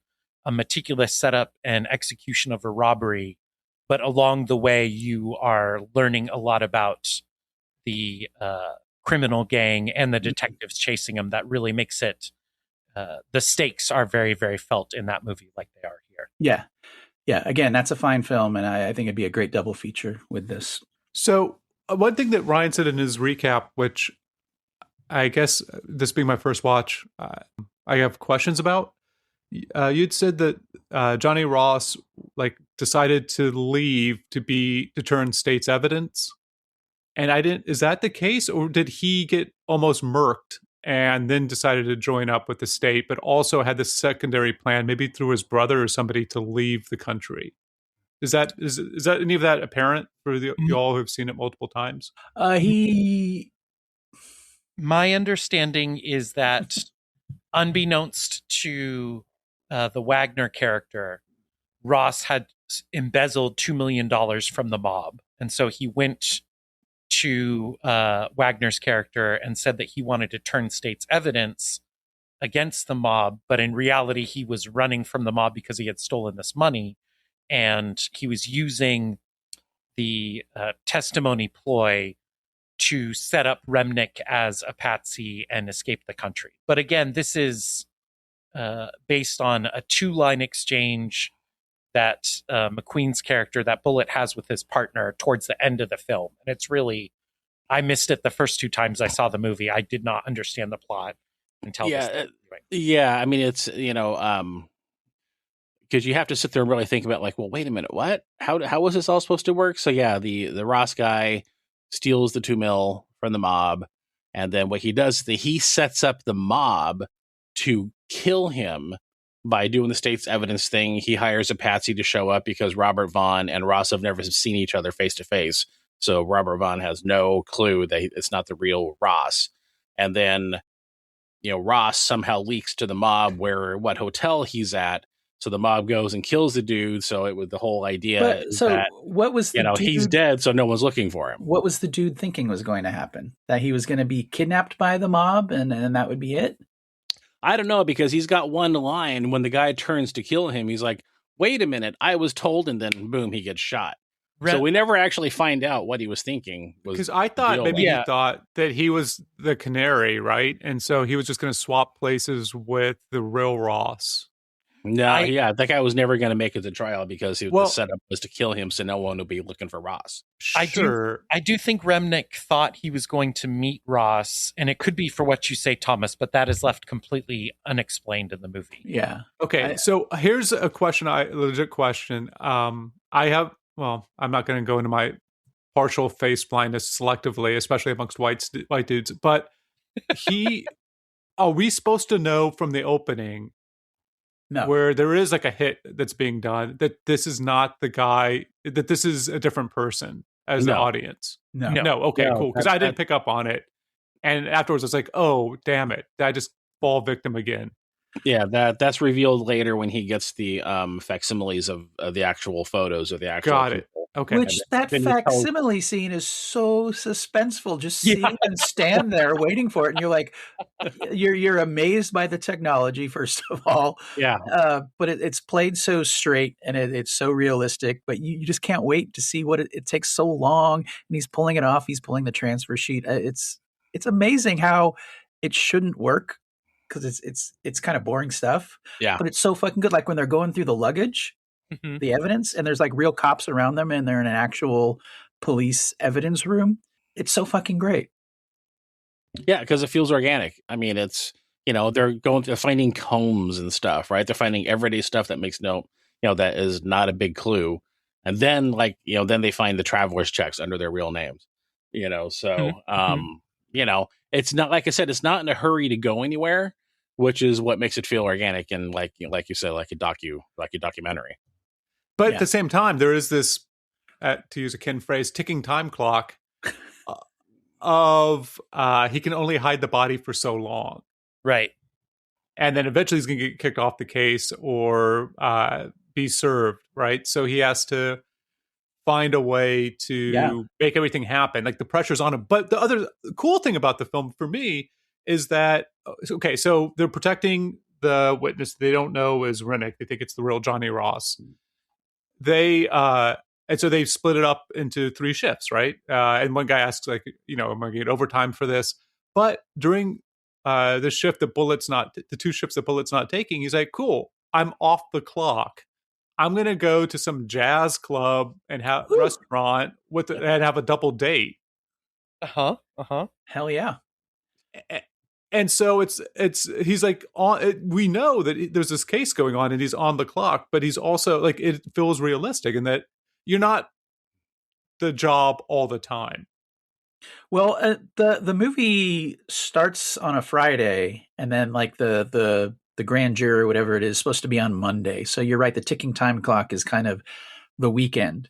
meticulous setup and execution of a robbery, but along the way you are learning a lot about the criminal gang and the detectives chasing them. That really makes it, the stakes are very, very felt in that movie like they are here. Yeah. Again, that's a fine film, and I think it'd be a great double feature with this. So one thing that Ryan said in his recap, which I guess this being my first watch, I have questions about. You'd said that Johnny Ross decided to leave to turn state's evidence, and is that the case, or did he get almost murked and then decided to join up with the state, but also had the secondary plan, maybe through his brother or somebody, to leave the country? Is that any of that apparent for y'all who've seen it multiple times? My understanding is that, unbeknownst to the Wagner character, Ross had embezzled $2 million from the mob. And so he went to Wagner's character and said that he wanted to turn state's evidence against the mob. But in reality, he was running from the mob because he had stolen this money. And he was using the testimony ploy to set up Remnick as a patsy and escape the country. But again, this is based on a 2-line exchange that McQueen's character, that Bullitt, has with his partner towards the end of the film. And it's really, I missed it the first 2 times I saw the movie. I did not understand the plot until this. Yeah, I mean, it's, because you have to sit there and really think about, well, wait a minute, what? How was this all supposed to work? So yeah, the Ross guy steals the $2 million from the mob, and then what he does is he sets up the mob to kill him by doing the state's evidence thing. He hires a patsy to show up because Robert Vaughn and Ross have never seen each other face to face. So Robert Vaughn has no clue that it's not the real Ross. And then, Ross somehow leaks to the mob what hotel he's at. So the mob goes and kills the dude. So it was the whole idea that, what was the dude, he's dead, so no one's looking for him. What was the dude thinking was going to happen? That he was going to be kidnapped by the mob and that would be it? I don't know, because he's got one line when the guy turns to kill him. He's like, wait a minute, I was told, and then boom, he gets shot. Re- So we never actually find out what he was thinking. Because I thought maybe he thought that he was the canary, right? And so he was just going to swap places with the real Ross. No, that guy was never going to make it to trial because the setup was to kill him, so no one would be looking for Ross. I do think Remnick thought he was going to meet Ross, and it could be for what you say, Thomas, but that is left completely unexplained in the movie. Yeah. Okay, so here's a question, legit question. I'm not going to go into my partial face blindness selectively, especially amongst white dudes, but are we supposed to know from the opening where there is like a hit that's being done that this is not the guy, that this is a different person as the audience? No. Okay, cool. Because I didn't pick up on it. And afterwards I was like, oh, damn it. Did I just fall victim again? Yeah, that's revealed later when he gets the facsimiles of the actual photos of the actual Got it. people. Okay. Which that facsimile scene is so suspenseful. Just see him stand there waiting for it, and you're like, you're amazed by the technology first of all. Yeah. But it's played so straight and it's so realistic. But you just can't wait to see what it takes so long. And he's pulling it off. He's pulling the transfer sheet. It's amazing how it shouldn't work because it's kind of boring stuff. Yeah. But it's so fucking good. Like when they're going through the luggage. Mm-hmm. The evidence, and there's like real cops around them, and they're in an actual police evidence room. It's so fucking great. Yeah, because it feels organic. I mean, it's, they're finding combs and stuff, right? They're finding everyday stuff that makes that is not a big clue. And then then they find the traveler's checks under their real names, so, it's not, like I said, it's not in a hurry to go anywhere, which is what makes it feel organic. And like you said, like a documentary. But at the same time, there is this, to use a Ken phrase, ticking time clock of he can only hide the body for so long. Right. And then eventually he's going to get kicked off the case or be served, right? So he has to find a way to make everything happen. Like the pressure's on him. But the other cool thing about the film for me is that, okay, so they're protecting the witness they don't know is Rennick. They think it's the real Johnny Ross. And so they've split it up into 3 shifts, right? And one guy asks, like, am I going to get overtime for this? But during the shift that Bullitt's the 2 shifts that Bullitt's not taking, he's like, cool, I'm off the clock. I'm going to go to some jazz club and have restaurant and have a double date. Hell yeah. And so he's like, we know that there's this case going on and he's on the clock, but he's also like, it feels realistic in that you're not the job all the time. Well, the movie starts on a Friday, and then like the grand jury or whatever it is supposed to be on Monday. So you're right. The ticking time clock is kind of the weekend.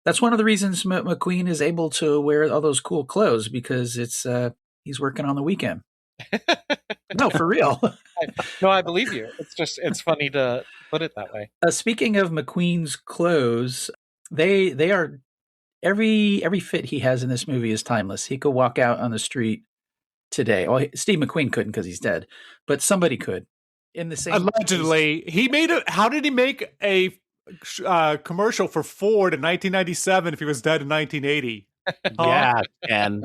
That's one of the reasons McQueen is able to wear all those cool clothes, because he's working on the weekend. No, for real. No, I believe you. It's funny to put it that way. Speaking of McQueen's clothes, they are every fit he has in this movie is timeless. He could walk out on the street today. Well, Steve McQueen couldn't because he's dead, but somebody could. In the same allegedly, he made a. How did he make a commercial for Ford in 1997 if he was dead in 1980? Yeah, and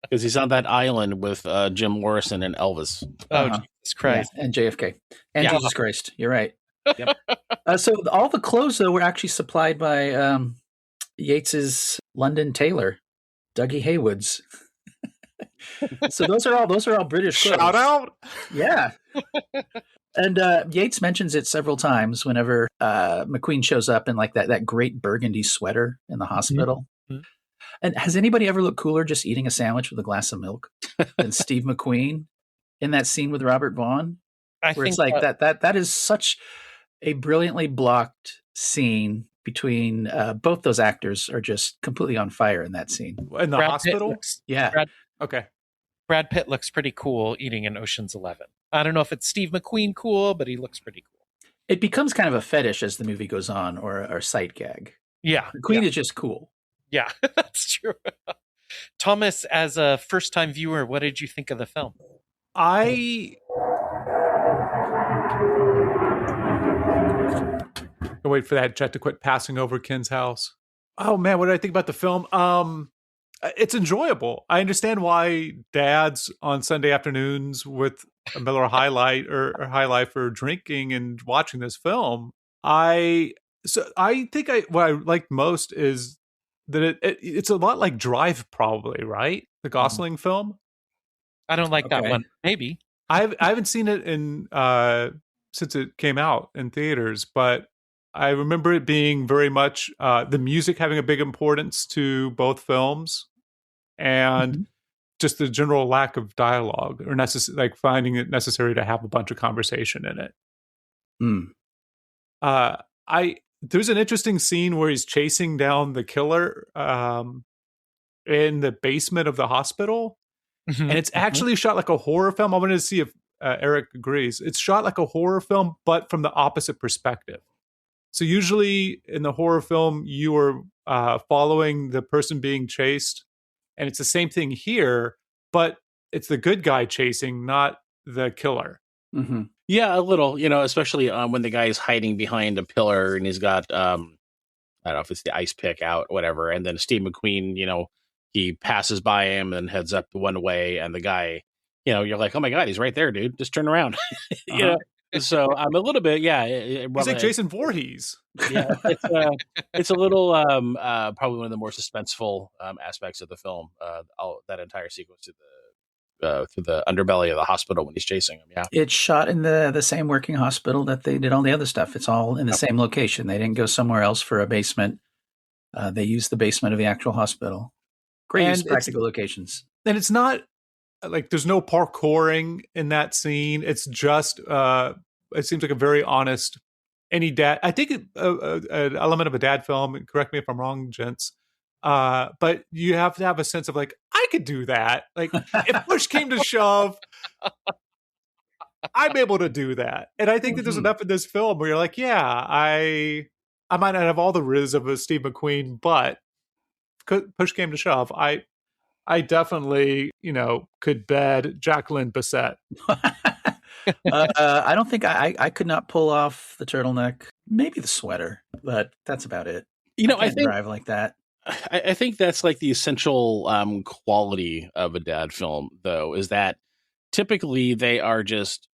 because he's on that island with Jim Morrison and Elvis. Oh, Jesus Christ. Yeah, and JFK. And Jesus Christ. You're right. Yep. So all the clothes, though, were actually supplied by Yates's London tailor, Dougie Haywood's. So those are all British clothes. Shout out. Yeah. And Yates mentions it several times whenever McQueen shows up in like that great burgundy sweater in the hospital. Mm-hmm. And has anybody ever looked cooler just eating a sandwich with a glass of milk than Steve McQueen in that scene with Robert Vaughn? Where it's like that is such a brilliantly blocked scene between both those actors are just completely on fire in that scene. In the hospital? Okay. Brad Pitt looks pretty cool eating in Ocean's 11. I don't know if it's Steve McQueen cool, but he looks pretty cool. It becomes kind of a fetish as the movie goes on, or a sight gag. Yeah. McQueen is just cool. Yeah, that's true. Thomas, as a first-time viewer, what did you think of the film? Go can wait for that jet to quit passing over Ken's house. Oh man, what did I think about the film? It's enjoyable. I understand why dads on Sunday afternoons with a Miller High Life or High Life are drinking and watching this film. I think what I liked most is that it's a lot like Drive, probably, right? The Gosling film. I don't like that one. Maybe I haven't seen it in since it came out in theaters, but I remember it being very much the music having a big importance to both films, and just the general lack of dialogue or like finding it necessary to have a bunch of conversation in it. There's an interesting scene where he's chasing down the killer in the basement of the hospital. And it's actually shot like a horror film. I wanted to see if Erik agrees. It's shot like a horror film, but from the opposite perspective. So usually in the horror film, you are following the person being chased. And it's the same thing here, but it's the good guy chasing, not the killer. Mm-hmm. Yeah, a little, especially when the guy is hiding behind a pillar and he's got, I don't know if it's the ice pick out or whatever. And then Steve McQueen, he passes by him and heads up one way. And the guy, you're like, oh my God, he's right there, dude. Just turn around. So I'm a little bit, He's like Jason Voorhees. Yeah, it's a little probably one of the more suspenseful aspects of the film. That entire sequence through the underbelly of the hospital when he's chasing him. Yeah, it's shot in the same working hospital that they did all the other stuff. It's all in the same location. They didn't go somewhere else for a basement. They used the basement of the actual hospital. Great use of practical locations. And it's not like there's no parkouring in that scene. It's just it seems like a very honest any dad. I think an element of a dad film. Correct me if I'm wrong, gents. But you have to have a sense of like, I could do that. Like if push came to shove, I'm able to do that. And I think that there's enough in this film where you're like, yeah, I might not have all the riz of a Steve McQueen, but push came to shove, I definitely, could bed Jacqueline Bisset. I don't think I could not pull off the turtleneck, maybe the sweater, but that's about it. I think drive like that. I think that's like the essential quality of a dad film, though, is that typically they are just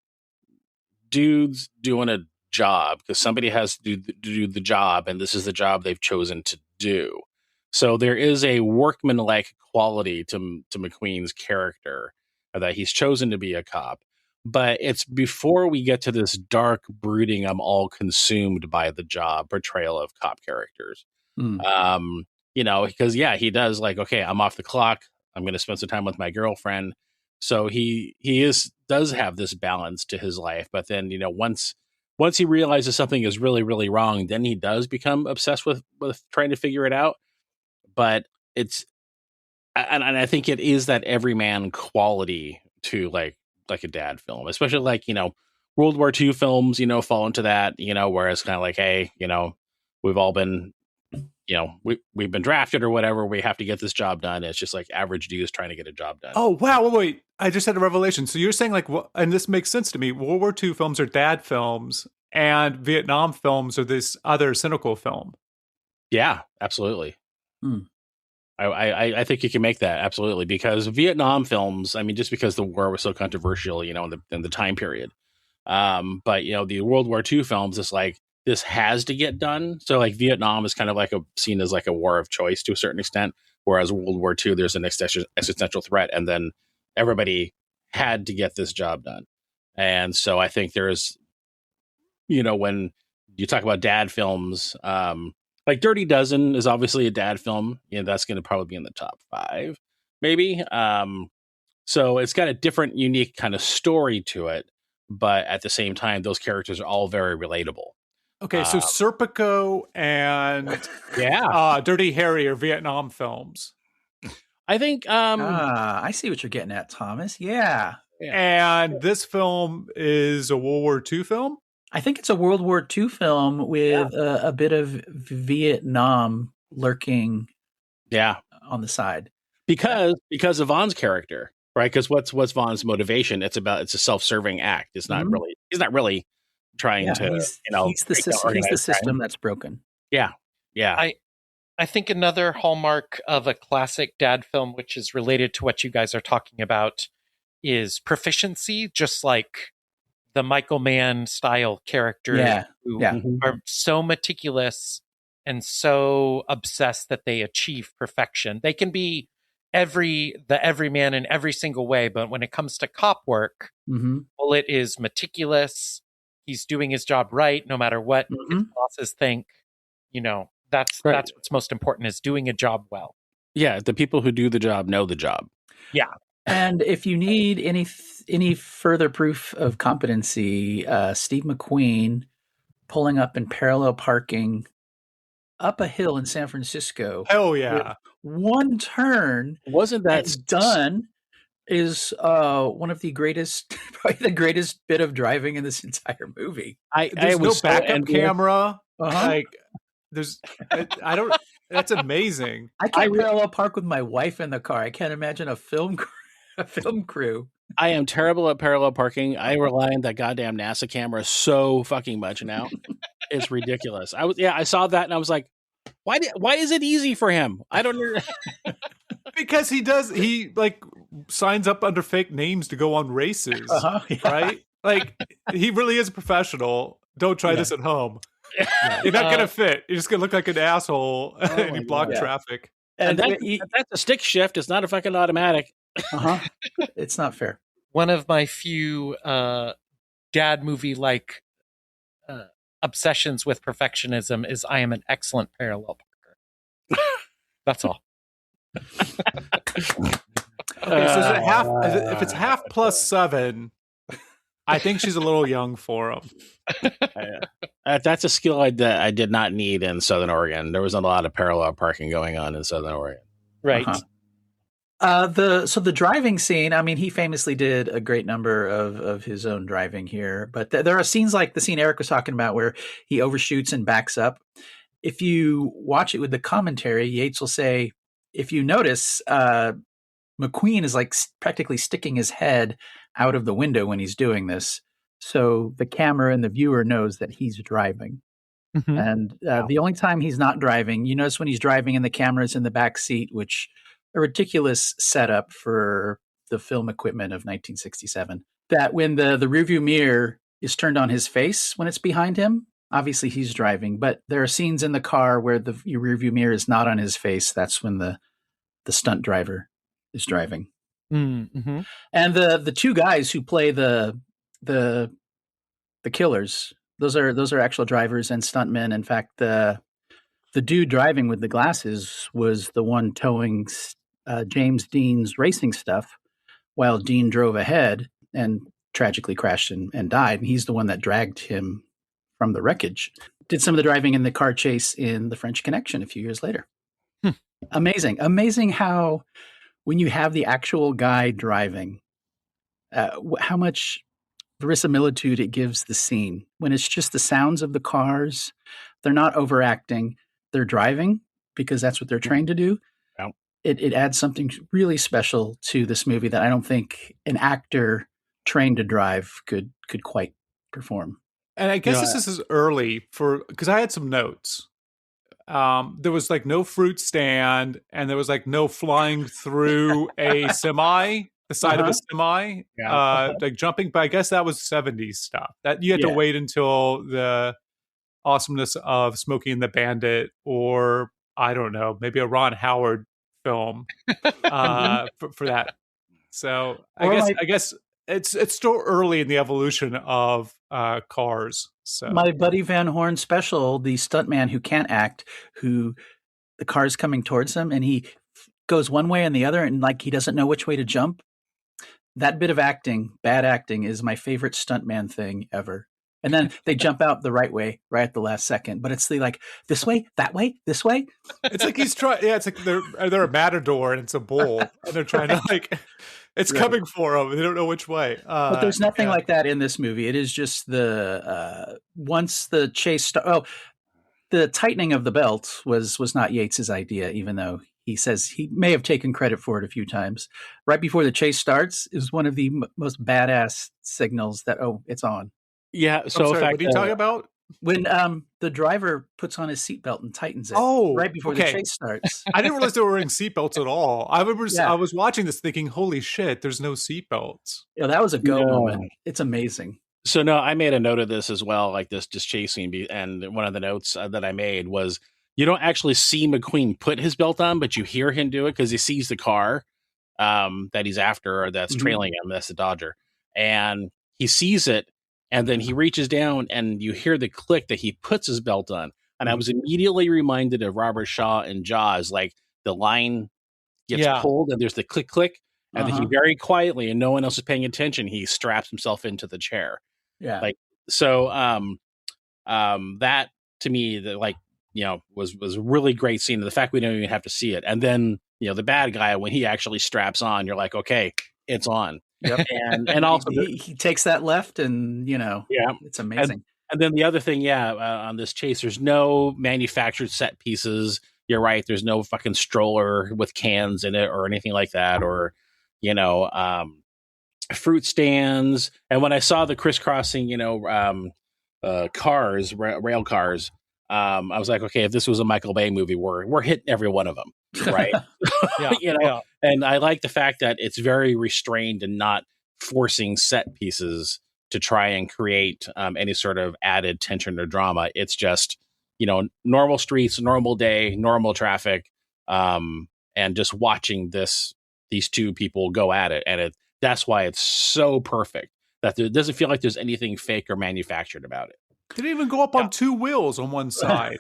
dudes doing a job because somebody has to do the job, and this is the job they've chosen to do. So there is a workmanlike quality to McQueen's character that he's chosen to be a cop. But it's before we get to this dark, brooding, I'm all consumed by the job portrayal of cop characters. Because, he does like, okay, I'm off the clock. I'm going to spend some time with my girlfriend. So he does have this balance to his life. But then, once he realizes something is really, really wrong, then he does become obsessed with trying to figure it out. But and I think it is that everyman quality to like a dad film, especially like, World War II films, fall into that, where it's kind of like, hey, we've all been, we've been drafted or whatever. We have to get this job done. It's just like average dudes trying to get a job done. Oh, wow. Wait. I just had a revelation. So you're saying like, and this makes sense to me. World War II films are dad films and Vietnam films are this other cynical film. Yeah, absolutely. I think you can make that absolutely, because Vietnam films, I mean, just because the war was so controversial, in the time period. But the World War II films is like, this has to get done. So like Vietnam is kind of like seen as like a war of choice to a certain extent, whereas World War II, there's an existential threat, and then everybody had to get this job done. And so I think there's, when you talk about dad films, like Dirty Dozen is obviously a dad film. That's going to probably be in the top 5, maybe. So it's got a different, unique kind of story to it. But at the same time, those characters are all very relatable. Okay, so Serpico and Dirty Harry are Vietnam films. I think... I see what you're getting at, Thomas. Yeah. And this film is a World War II film? I think it's a World War II film with a bit of Vietnam lurking on the side. Because of Vaughn's character, right? Because what's Vaughn's motivation? It's a self-serving act. It's not really, he's not really trying to, he's the system that's broken. Yeah. I think another hallmark of a classic dad film, which is related to what you guys are talking about, is proficiency, just like the Michael Mann style characters who are so meticulous and so obsessed that they achieve perfection. They can be the everyman in every single way, but when it comes to cop work, Bullitt is meticulous. He's doing his job right, no matter what his bosses think. That's what's most important, is doing a job well. Yeah, the people who do the job know the job. Yeah. And if you need any further proof of competency, Steve McQueen pulling up in parallel parking up a hill in San Francisco. Hell yeah. One turn. Wasn't that done is one of the greatest, probably the greatest bit of driving in this entire movie. There's no backup camera. Like, that's amazing. I can't parallel park with my wife in the car. I can't imagine a film crew. I am terrible at parallel parking. I rely on that goddamn NASA camera so fucking much now. It's ridiculous. I saw that and I was like, why is it easy for him? I don't know. Because he like signs up under fake names to go on races, right? Like, he really is a professional. Don't try this at home. You're not going to fit. You're just going to look like an asshole and you block traffic. And that's a stick shift. It's not a fucking automatic. It's not fair. One of my few dad movie like obsessions with perfectionism is I am an excellent parallel parker. That's all. Okay, so if it's half plus 7, I think she's a little young for him. That's a skill I did not need in Southern Oregon. There wasn't a lot of parallel parking going on in Southern Oregon. Right. The driving scene, I mean, he famously did a great number of his own driving here, but there are scenes like the scene Eric was talking about where he overshoots and backs up. If you watch it with the commentary, Yates will say, if you notice, McQueen is like practically sticking his head out of the window when he's doing this. So the camera and the viewer knows that he's driving. And the only time he's not driving, you notice when he's driving and the camera's in the back seat, which a ridiculous setup for the film equipment of 1967, that when the rearview mirror is turned on his face when it's behind him, obviously he's driving, but there are scenes in the car where the rearview mirror is not on his face. That's when the stunt driver is driving. Mm-hmm. And the two guys who play the killers, those are actual drivers and stuntmen. In fact, the dude driving with the glasses was the one towing James Dean's racing stuff while Dean drove ahead and tragically crashed and died. And he's the one that dragged him from the wreckage. Did some of the driving in the car chase in The French Connection a few years later. Amazing how when you have the actual guy driving, how much verisimilitude it gives the scene. When it's just the sounds of the cars, they're not overacting, they're driving because that's what they're trained to do. Yeah. It adds something really special to this movie that I don't think an actor trained to drive could quite perform. And I guess this is early because I had some notes. There was like no fruit stand, and there was like no flying through a semi, the side of a semi, like jumping. But I guess that was 70s stuff. That you had to wait until the awesomeness of Smokey and the Bandit, or I don't know, maybe a Ron Howard film for that. So I guess it's still early in the evolution of cars. So my buddy Van Horn special, the stuntman who can't act, who the car's coming towards him and he goes one way and the other and like he doesn't know which way to jump. That bit of acting, bad acting, is my favorite stuntman thing ever. And then they jump out the right way, right at the last second. But it's the like this way, that way, this way. It's like he's trying. Yeah, it's like they're a matador and it's a bull, and they're trying to like. It's coming for them, and they don't know which way. But there's nothing like that in this movie. It is just the once the chase. The tightening of the belt was not Yates's idea, even though he says he may have taken credit for it a few times. Right before the chase starts is one of the most badass signals that it's on. Yeah. So, I'm sorry, what are you talking about? When the driver puts on his seatbelt and tightens it right before the chase starts. I didn't realize they were wearing seatbelts at all. I Yeah. was watching this thinking, holy shit, there's no seatbelts. Yeah, that was a moment. It's amazing. So no, I made a note of this as well, like this just chasing. And one of the notes that I made was you don't actually see McQueen put his belt on, but you hear him do it because he sees the car that he's after or that's trailing him. That's the Dodger. And he sees it. And then he reaches down and you hear the click that he puts his belt on. And I was immediately reminded of Robert Shaw and Jaws, like the line gets pulled and there's the click, click. And then he very quietly, and no one else is paying attention, he straps himself into the chair. Yeah. Like, so that to me, was a really great scene. The fact we don't even have to see it. And then, the bad guy, when he actually straps on, you're like, okay, it's on. Yep. And also he takes that left and, it's amazing. And then the other thing, on this chase, there's no manufactured set pieces. You're right. There's no fucking stroller with cans in it or anything like that. Or, fruit stands. And when I saw the crisscrossing, cars, rail cars, I was like, okay, if this was a Michael Bay movie, we're hitting every one of them. Right. And I like the fact that it's very restrained and not forcing set pieces to try and create any sort of added tension or drama. It's just, normal streets, normal day, normal traffic, and just watching these two people go at it. And that's why it's so perfect that it doesn't feel like there's anything fake or manufactured about it. Didn't even go up on two wheels on one side.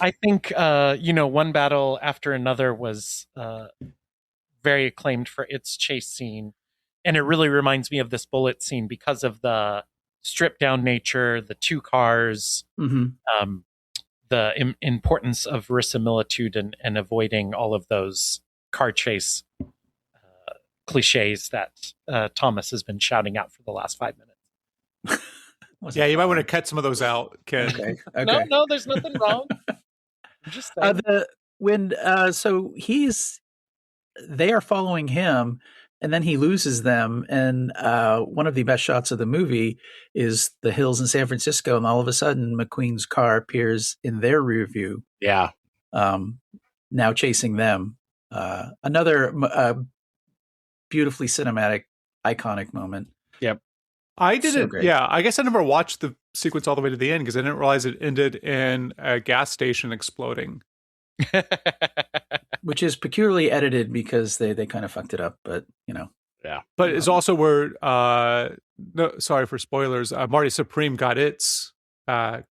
I think, one battle after another was very acclaimed for its chase scene. And it really reminds me of this Bullitt scene because of the stripped down nature, the two cars, the importance of verisimilitude and avoiding all of those car chase cliches that Thomas has been shouting out for the last 5 minutes. Yeah, you might want to cut some of those out, Ken. Okay. No, there's nothing wrong. I'm just they are following him, and then he loses them. And one of the best shots of the movie is the hills in San Francisco, and all of a sudden, McQueen's car appears in their rear view. Yeah. Now chasing them. Another beautifully cinematic, iconic moment. Yep. I didn't. I guess I never watched the sequence all the way to the end because I didn't realize it ended in a gas station exploding. Which is peculiarly edited because they kind of fucked it up, but Yeah. But it's also where no, sorry for spoilers. Marty Supreme got its gas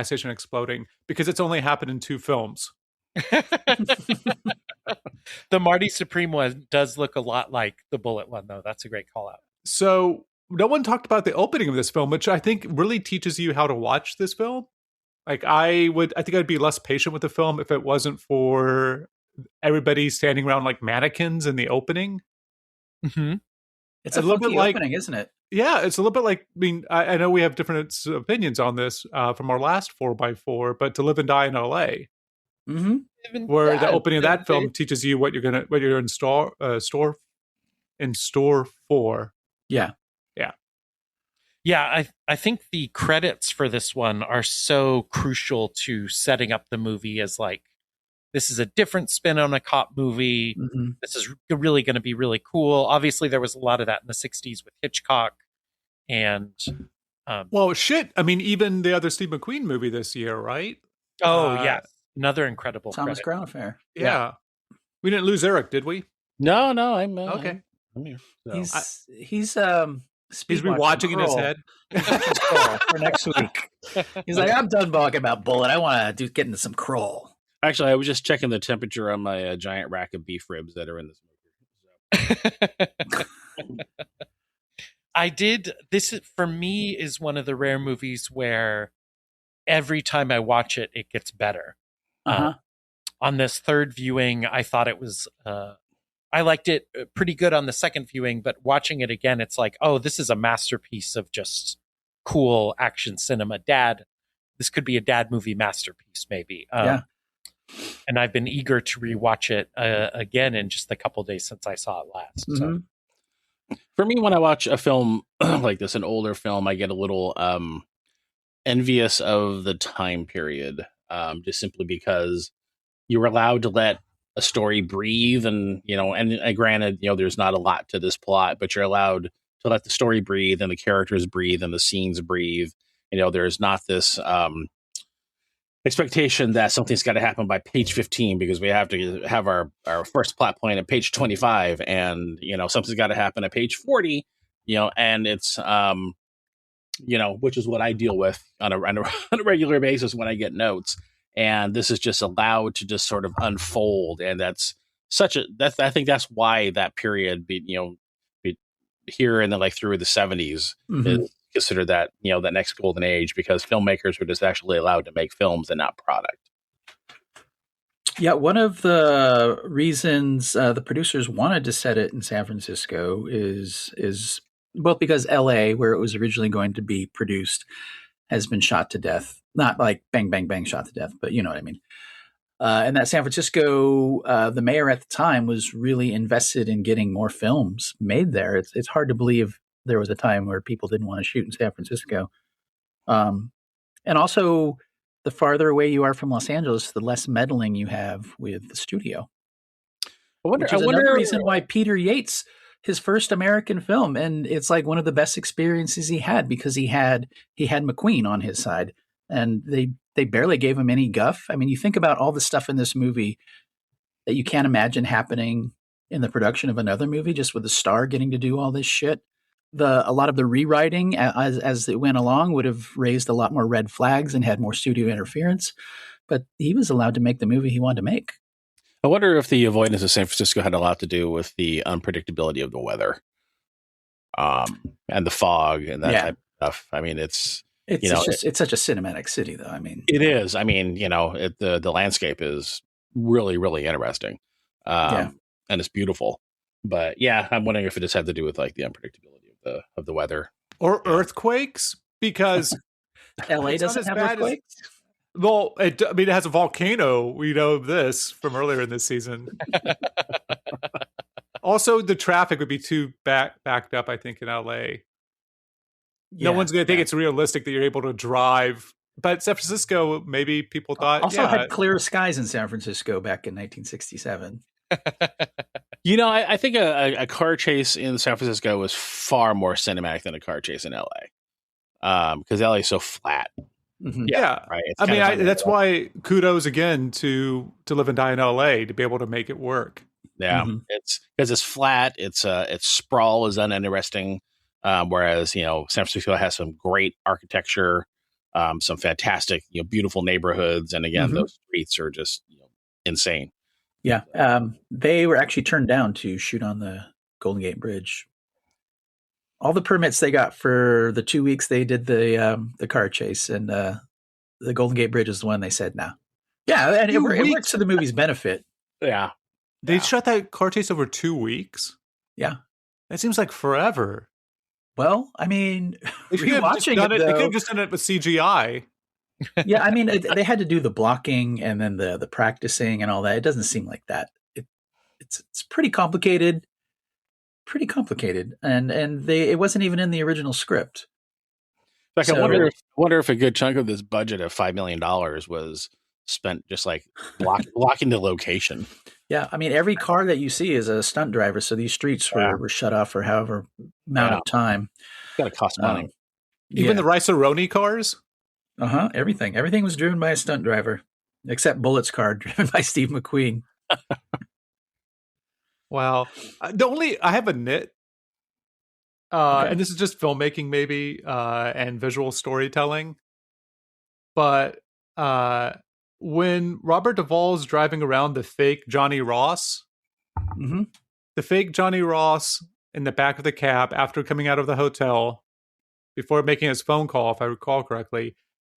station exploding because it's only happened in 2 films. The Marty Supreme one does look a lot like the Bullitt one, though. That's a great call out. So no one talked about the opening of this film, which I think really teaches you how to watch this film. Like I think I'd be less patient with the film if it wasn't for everybody standing around like mannequins in the opening. Mm-hmm. It's a little bit like opening, isn't it? Yeah, it's a little bit like, I know we have different opinions on this from our last 4x4, but To Live and Die in LA. Mm-hmm. Where the opening of that film teaches you what you're in store for. Yeah, I think the credits for this one are so crucial to setting up the movie as like, this is a different spin on a cop movie. Mm-hmm. This is really going to be really cool. Obviously, there was a lot of that in the 60s with Hitchcock. And well, shit. I mean, even the other Steve McQueen movie this year, right? Oh, yeah. Another incredible Thomas credit. Crown Affair. Yeah. We didn't lose Eric, did we? No, I'm okay. I'm here. So. He's rewatching in his head for next week. He's like, I'm done talking about Bullitt. I want to get into some Kroll. Actually, I was just checking the temperature on my giant rack of beef ribs that are in this movie. So. This for me is one of the rare movies where every time I watch it, it gets better. On this third viewing, I thought it was, I liked it pretty good on the second viewing, but watching it again, it's like, oh, this is a masterpiece of just cool action cinema. This could be a dad movie masterpiece, maybe. And I've been eager to rewatch it again in just the couple days since I saw it last. Mm-hmm. For me, when I watch a film like this, an older film, I get a little envious of the time period, just simply because you're allowed to let a story breathe, and granted, there's not a lot to this plot, but you're allowed to let the story breathe and the characters breathe and the scenes breathe. There's not this expectation that something's got to happen by page 15 because we have to have our first plot point at page 25, and something's got to happen at page 40, and it's which is what I deal with on a regular basis when I get notes. And this is just allowed to just sort of unfold, and I think that's why that period, here and then like through the 70s, is considered that that next golden age, because filmmakers were just actually allowed to make films and not product. Yeah, one of the reasons the producers wanted to set it in San Francisco is both because L.A., where it was originally going to be produced, has been shot to death. Not like bang, bang, bang shot to death, but you know what I mean. And that San Francisco, the mayor at the time was really invested in getting more films made there. It's hard to believe there was a time where people didn't want to shoot in San Francisco. And also, the farther away you are from Los Angeles, the less meddling you have with the studio. I wonder another reason why Peter Yates, his first American film, and it's like one of the best experiences he had, because he had McQueen on his side, and they barely gave him any guff. I mean, you think about all the stuff in this movie that you can't imagine happening in the production of another movie, just with the star getting to do all this shit. A lot of the rewriting as it went along would have raised a lot more red flags and had more studio interference, but he was allowed to make the movie he wanted to make. I wonder if the avoidance of San Francisco had a lot to do with the unpredictability of the weather, and the fog and that type of stuff. I mean, it's such a cinematic city, though. I mean, it is. I mean, the landscape is really, really interesting, and it's beautiful. But yeah, I'm wondering if it just had to do with like the unpredictability of the weather or earthquakes, because LA doesn't have earthquakes. Well, it has a volcano. We know this from earlier in this season. Also, the traffic would be too backed up, I think, in LA. No one's going to think it's realistic that you're able to drive. But San Francisco, maybe people thought also had clear skies in San Francisco back in 1967. I think a car chase in San Francisco was far more cinematic than a car chase in LA, because LA is so flat. Mm-hmm. Yeah, right. I mean, that's why kudos again to Live and Die in LA, to be able to make it work. Yeah, it's because it's flat. Its sprawl is uninteresting, whereas San Francisco has some great architecture, some fantastic beautiful neighborhoods, and again those streets are just insane. Yeah, they were actually turned down to shoot on the Golden Gate Bridge. All the permits they got for the 2 weeks they did the car chase, and the Golden Gate Bridge is the one they said no. Yeah, and it works to the movie's benefit. Yeah, they shot that car chase over 2 weeks. Yeah, that seems like forever. Well, I mean, they could have just done it with CGI. Yeah, I mean, they had to do the blocking and then the practicing and all that. It doesn't seem like that. It's pretty complicated. And it wasn't even in the original script. Like, I wonder if a good chunk of this budget of $5 million was spent just like blocking the location. Yeah, I mean, every car that you see is a stunt driver, so these streets were shut off for however amount of time. It's got to cost money. Even the Rice-A-Roni cars? Everything was driven by a stunt driver, except Bullitt's car, driven by Steve McQueen. Wow. I have a nit, and this is just filmmaking maybe, and visual storytelling. But when Robert Duvall's driving around the fake Johnny Ross, the fake Johnny Ross in the back of the cab after coming out of the hotel, before making his phone call, if I recall correctly.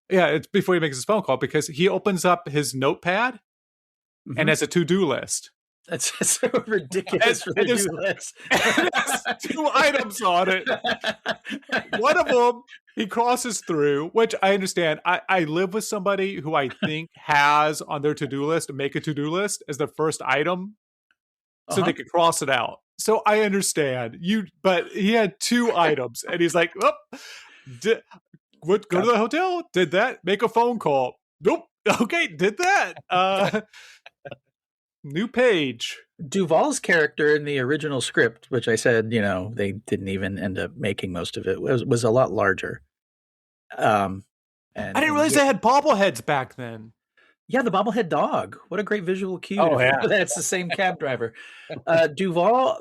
Yeah, it's before he makes his phone call, because he opens up his notepad and has a to-do list. That's so ridiculous for the to-do list. There's 2 items on it. One of them he crosses through, which I understand. I live with somebody who I think has on their to-do list, make a to-do list as the first item so they could cross it out. So I understand you, but he had 2 items, and he's like, "Oh, go to the hotel? Did that? Make a phone call? Nope. Okay, did that? New page." Duvall's character in the original script, which I said, they didn't even end up making most of it, was a lot larger. And I didn't realize they had bobbleheads back then. Yeah, the bobblehead dog. What a great visual cue. Oh, yeah. That's the same cab driver.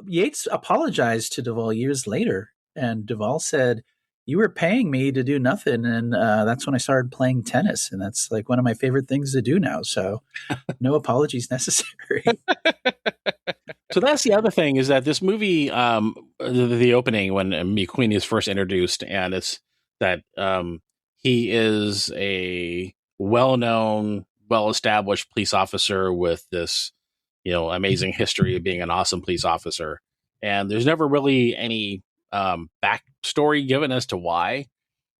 Yates apologized to Duvall years later, and Duvall said, "You were paying me to do nothing, and that's when I started playing tennis, and that's like one of my favorite things to do now, so no apologies necessary." So that's the other thing, is that this movie, the opening when McQueen is first introduced, and it's that he is a well-known, well-established police officer with this, amazing history of being an awesome police officer. And there's never really any backstory given as to why,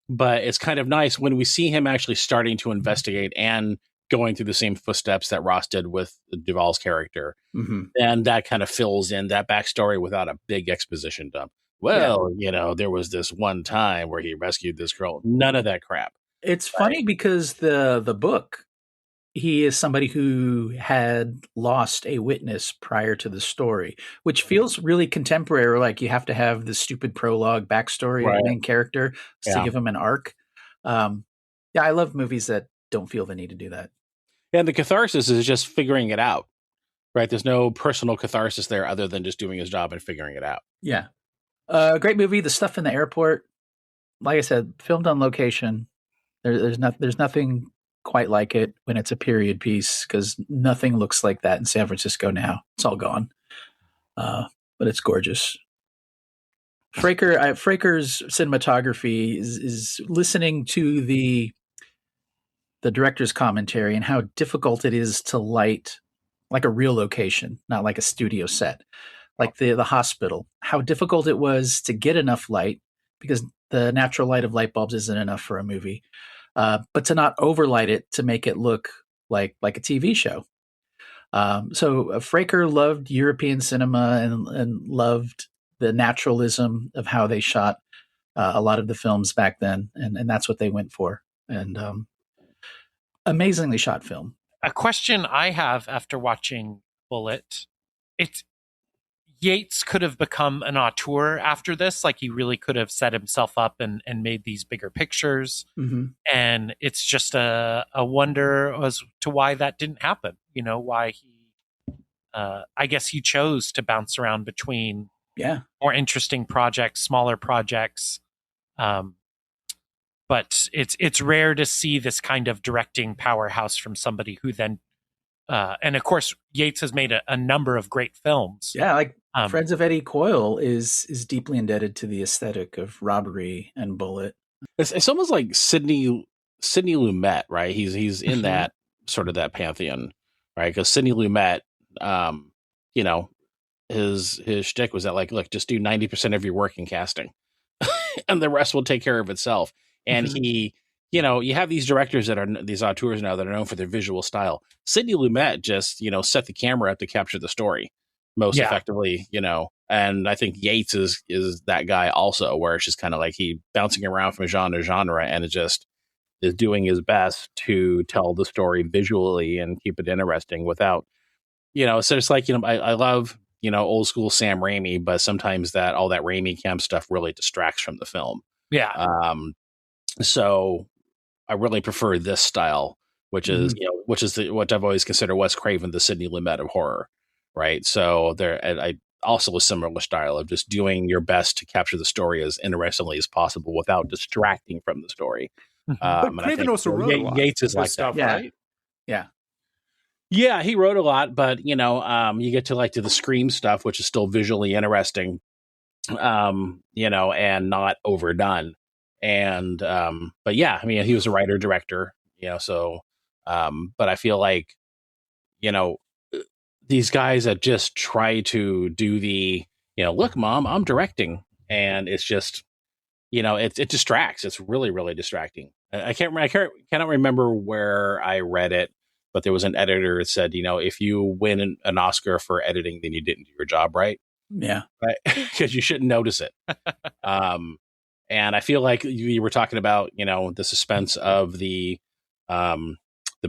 but it's kind of nice when we see him actually starting to investigate and going through the same footsteps that Ross did with Duvall's character. Mm-hmm. And that kind of fills in that backstory without a big exposition dump. Well, there was this one time where he rescued this girl. None of that crap. It's funny because the book, he is somebody who had lost a witness prior to the story, which feels really contemporary. Like you have to have the stupid prologue backstory of the main character to give him an arc. I love movies that don't feel the need to do that. And the catharsis is just figuring it out, right? There's no personal catharsis there other than just doing his job and figuring it out. Yeah. Great movie. The stuff in the airport, like I said, filmed on location. There's nothing quite like it when it's a period piece, because nothing looks like that in San Francisco now. It's all gone. But it's gorgeous. Fraker's cinematography is listening to the director's commentary and how difficult it is to light like a real location, not like a studio set, like the hospital, how difficult it was to get enough light, because the natural light of light bulbs isn't enough for a movie. But to not overlight it to make it look like a TV show. So Fraker loved European cinema and loved the naturalism of how they shot a lot of the films back then. And that's what they went for. And amazingly shot film. A question I have after watching Bullitt, Yates could have become an auteur after this. Like he really could have set himself up and made these bigger pictures. Mm-hmm. And it's just a wonder as to why that didn't happen. Why he, I guess he chose to bounce around between more interesting projects, smaller projects. But it's rare to see this kind of directing powerhouse from somebody who then, and of course, Yates has made a number of great films. Yeah, like Friends of Eddie Coyle is deeply indebted to the aesthetic of Robbery and Bullitt. It's almost like Sidney Lumet, right? He's in that sort of that pantheon, right? Because Sidney Lumet, his shtick was that like, look, just do 90% of your work in casting, and the rest will take care of itself. And he, you have these directors that are these auteurs now that are known for their visual style. Sidney Lumet just, set the camera up to capture the story most effectively, and I think Yates is that guy also, where it's just kind of like he bouncing around from genre to genre and it just is doing his best to tell the story visually and keep it interesting without, so it's like, I love, old school Sam Raimi, but sometimes all that Raimi camp stuff really distracts from the film. Yeah. So I really prefer this style, which is, what I've always considered Wes Craven, the Sidney Lumet of horror. Right. So I also a similar style of just doing your best to capture the story as interestingly as possible without distracting from the story. But Craven also wrote a lot. Yates is like stuff, that. right? Yeah. Yeah, he wrote a lot, but you get to the Scream stuff, which is still visually interesting, and not overdone. And but yeah, I mean, he was a writer director, so but I feel like, these guys that just try to do the, look, Mom, I'm directing, and it's just, it distracts. It's really, really distracting. I cannot remember where I read it, but there was an editor that said, if you win an Oscar for editing, then you didn't do your job right. Yeah. right? Because you shouldn't notice it. And I feel like you were talking about, the suspense of the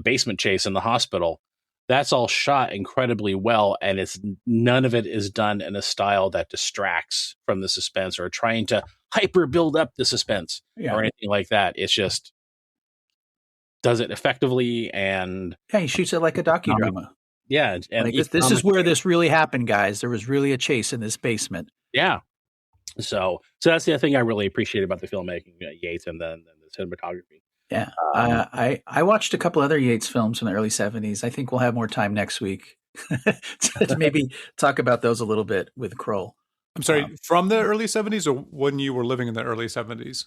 basement chase in the hospital. That's all shot incredibly well, and none of it is done in a style that distracts from the suspense or trying to hyper build up the suspense or anything like that. It's just does it effectively, and he shoots it like a docudrama. Yeah, and like this is where this really happened, guys. There was really a chase in this basement. Yeah. So that's the thing I really appreciate about the filmmaking, Yates, and then the cinematography. Yeah, I watched a couple other Yates films from the early 70s. I think we'll have more time next week to maybe talk about those a little bit with Kroll. I'm sorry, from the early 70s or when you were living in the early 70s?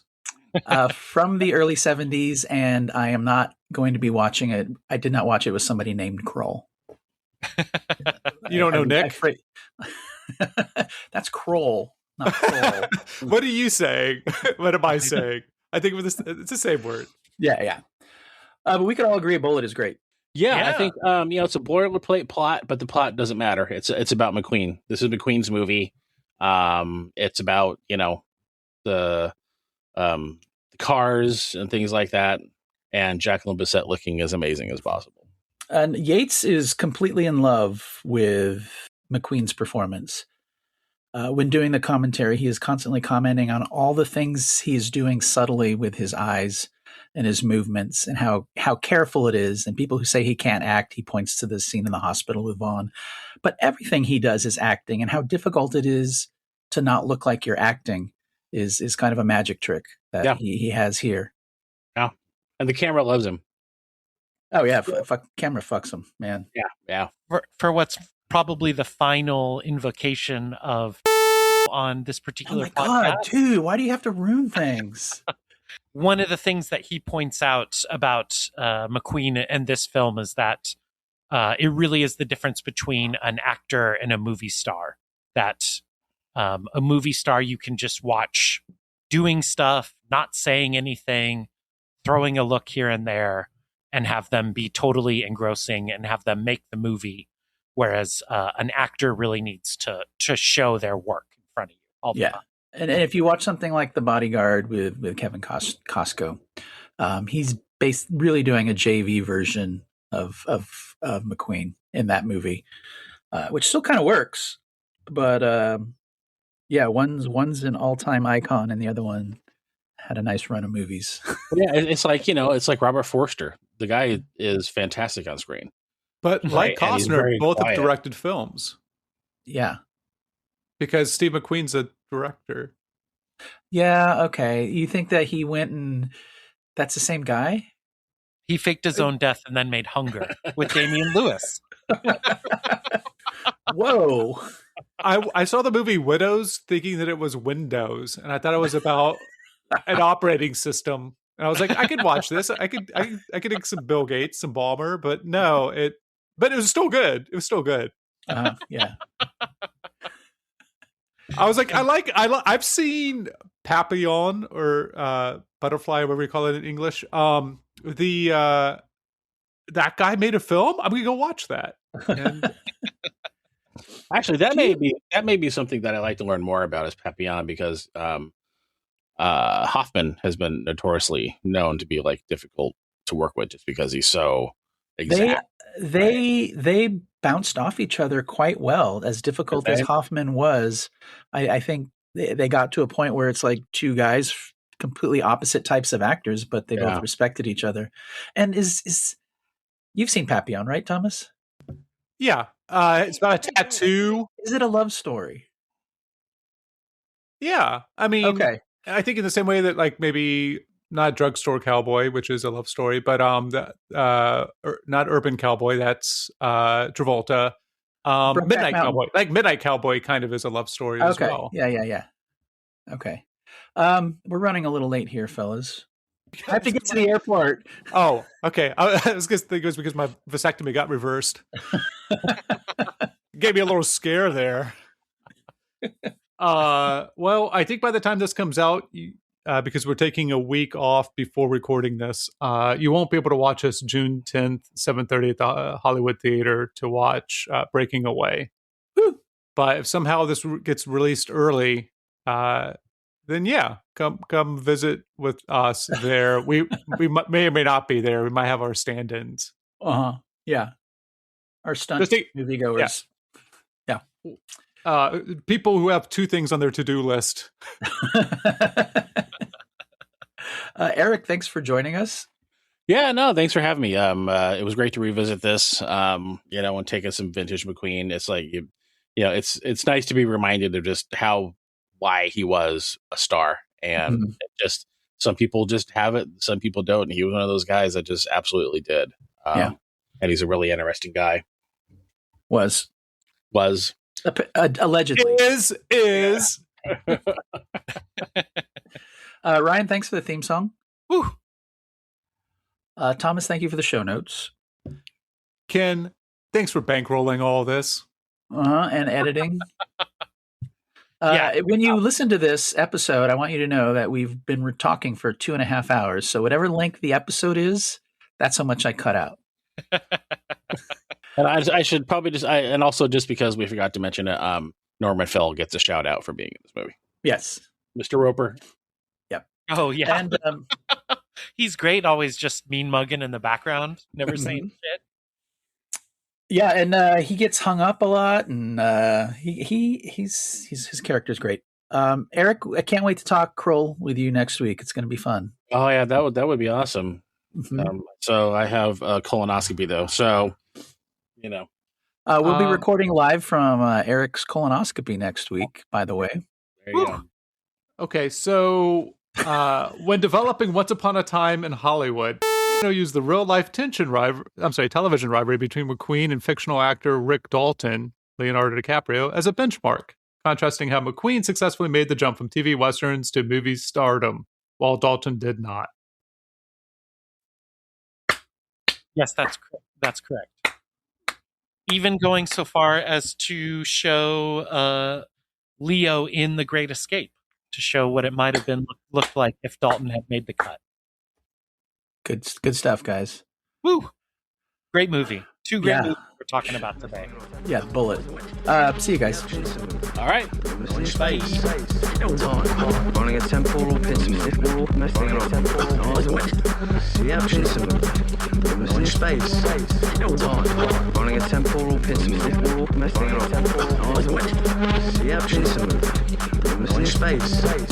From the early 70s, and I am not going to be watching it. I did not watch it with somebody named Kroll. You don't know Nick? That's Kroll, not Kroll. What are you saying? What am I saying? I think it's the same word. Yeah. But we can all agree Bullitt is great. Yeah, I think it's a boilerplate plot, but the plot doesn't matter. It's about McQueen. This is McQueen's movie. It's about the cars and things like that, and Jacqueline Bisset looking as amazing as possible. And Yates is completely in love with McQueen's performance. When doing the commentary, he is constantly commenting on all the things he is doing subtly with his eyes and his movements, and how careful it is. And people who say he can't act, he points to the scene in the hospital with Vaughn. But everything he does is acting, and how difficult it is to not look like you're acting is kind of a magic trick that he has here. Yeah, and the camera loves him. Oh yeah, camera fucks him, man. Yeah. For what's probably the final invocation of on this particular podcast. Oh my God, dude, why do you have to ruin things? One of the things that he points out about McQueen and this film is that it really is the difference between an actor and a movie star. That a movie star you can just watch doing stuff, not saying anything, throwing a look here and there, and have them be totally engrossing and have them make the movie. Whereas an actor really needs to show their work in front of you all the time. And if you watch something like The Bodyguard with Kevin Costco, he's really doing a JV version of McQueen in that movie, which still kind of works. But one's an all-time icon, and the other one had a nice run of movies. Yeah, it's like Robert Forster. The guy is fantastic on screen. But like Costner, both have directed films. Yeah. Because Steve McQueen's a director. Yeah, okay. You think that he went and that's the same guy? He faked his own death and then made Hunger with Damian Lewis. Whoa. I saw the movie Widows thinking that it was Windows, and I thought it was about an operating system. And I was like, I could watch this. I could get some Bill Gates, some Balmer, but no, but it was still good. It was still good. Yeah. I was like, I've seen Papillon or Butterfly, whatever you call it in English. That guy made a film. I'm gonna go watch that. And actually, that may be something that I like to learn more about is Papillon, because Hoffman has been notoriously known to be like difficult to work with just because he's so exact. They bounced off each other quite well. As difficult as Hoffman was, I think they got to a point where it's like two guys, completely opposite types of actors, but they both respected each other. And is you've seen Papillon, right, Thomas? Yeah, it's about a tattoo. Is it a love story? Yeah, I mean, okay. I think in the same way that like maybe not Drugstore Cowboy, which is a love story, but not Urban Cowboy. That's Travolta. Midnight Cowboy, like Midnight Cowboy, kind of is a love story as well. Yeah. Okay. We're running a little late here, fellas. I have to get to the airport. Oh, okay. I was going to think it was because my vasectomy got reversed. Gave me a little scare there. Well, I think by the time this comes out, because we're taking a week off before recording this, you won't be able to watch us June 10th, 7:30 at the Hollywood Theater to watch Breaking Away. Woo. But if somehow this gets released early, then yeah, come visit with us there. We may or may not be there. We might have our stand-ins. Yeah, our stunt moviegoers. Yeah. People who have 2 things on their to-do list. Erik, thanks for joining us. Yeah, no, thanks for having me. It was great to revisit this. And taking some vintage McQueen. It's like it's nice to be reminded of just why he was a star, and just some people just have it, some people don't. And he was one of those guys that just absolutely did. And he's a really interesting guy. Was allegedly is. Ryan, thanks for the theme song. Woo. Thomas, thank you for the show notes. Ken, thanks for bankrolling all this. And editing. When you listen to this episode, I want you to know that we've been talking for 2.5 hours. So whatever length the episode is, that's how much I cut out. And I should probably and also just because we forgot to mention it, Norman Fell gets a shout out for being in this movie. Yes. Mr. Roper. Yep. Oh, yeah. And he's great, always just mean mugging in the background, never saying shit. Yeah, and he gets hung up a lot, and his character's great. Erik, I can't wait to talk Kroll with you next week. It's going to be fun. Oh yeah, that would be awesome. So I have a colonoscopy though, so we'll be recording live from Erik's colonoscopy next week. By the way, there you go. Okay, so when developing Once Upon a Time in Hollywood, used the real-life television rivalry between McQueen and fictional actor Rick Dalton, Leonardo DiCaprio, as a benchmark, contrasting how McQueen successfully made the jump from TV westerns to movie stardom, while Dalton did not. Yes, that's correct. Even going so far as to show Leo in The Great Escape, to show what it might have been looked like if Dalton had made the cut. Good stuff, guys. Woo! Great movie. 2 great movies we're talking about today. Yeah, Bullitt. See you guys. All right. Space. Running a temporal piston. Messing up. Yeah, piston. In space. Time. Running a temporal piston. Messing up. Yeah, piston. In space. Time.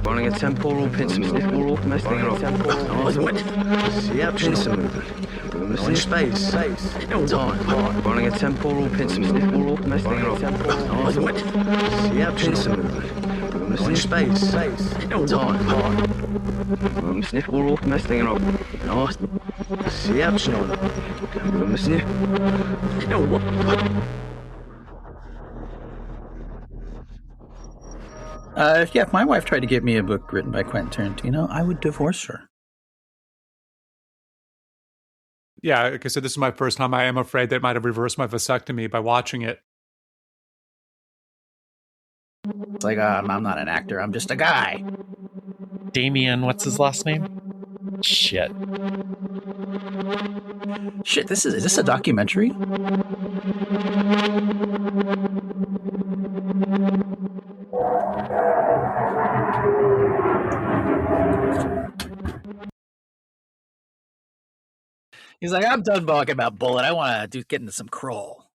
Running a temporal piston. Messing up. Yeah, piston. In space. Time. Running a temporal piston. Messing up. Yeah, piston. In space. Time. Sniffle messing up. Yeah, sniff. If my wife tried to get me a book written by Quentin Tarantino, I would divorce her. Yeah, like I said, this is my first time. I am afraid that it might have reversed my vasectomy by watching it. It's like, I'm not an actor. I'm just a guy. Damien, what's his last name? Shit. Is this a documentary? He's like, I'm done talking about Bullitt. I want to get into some Kroll.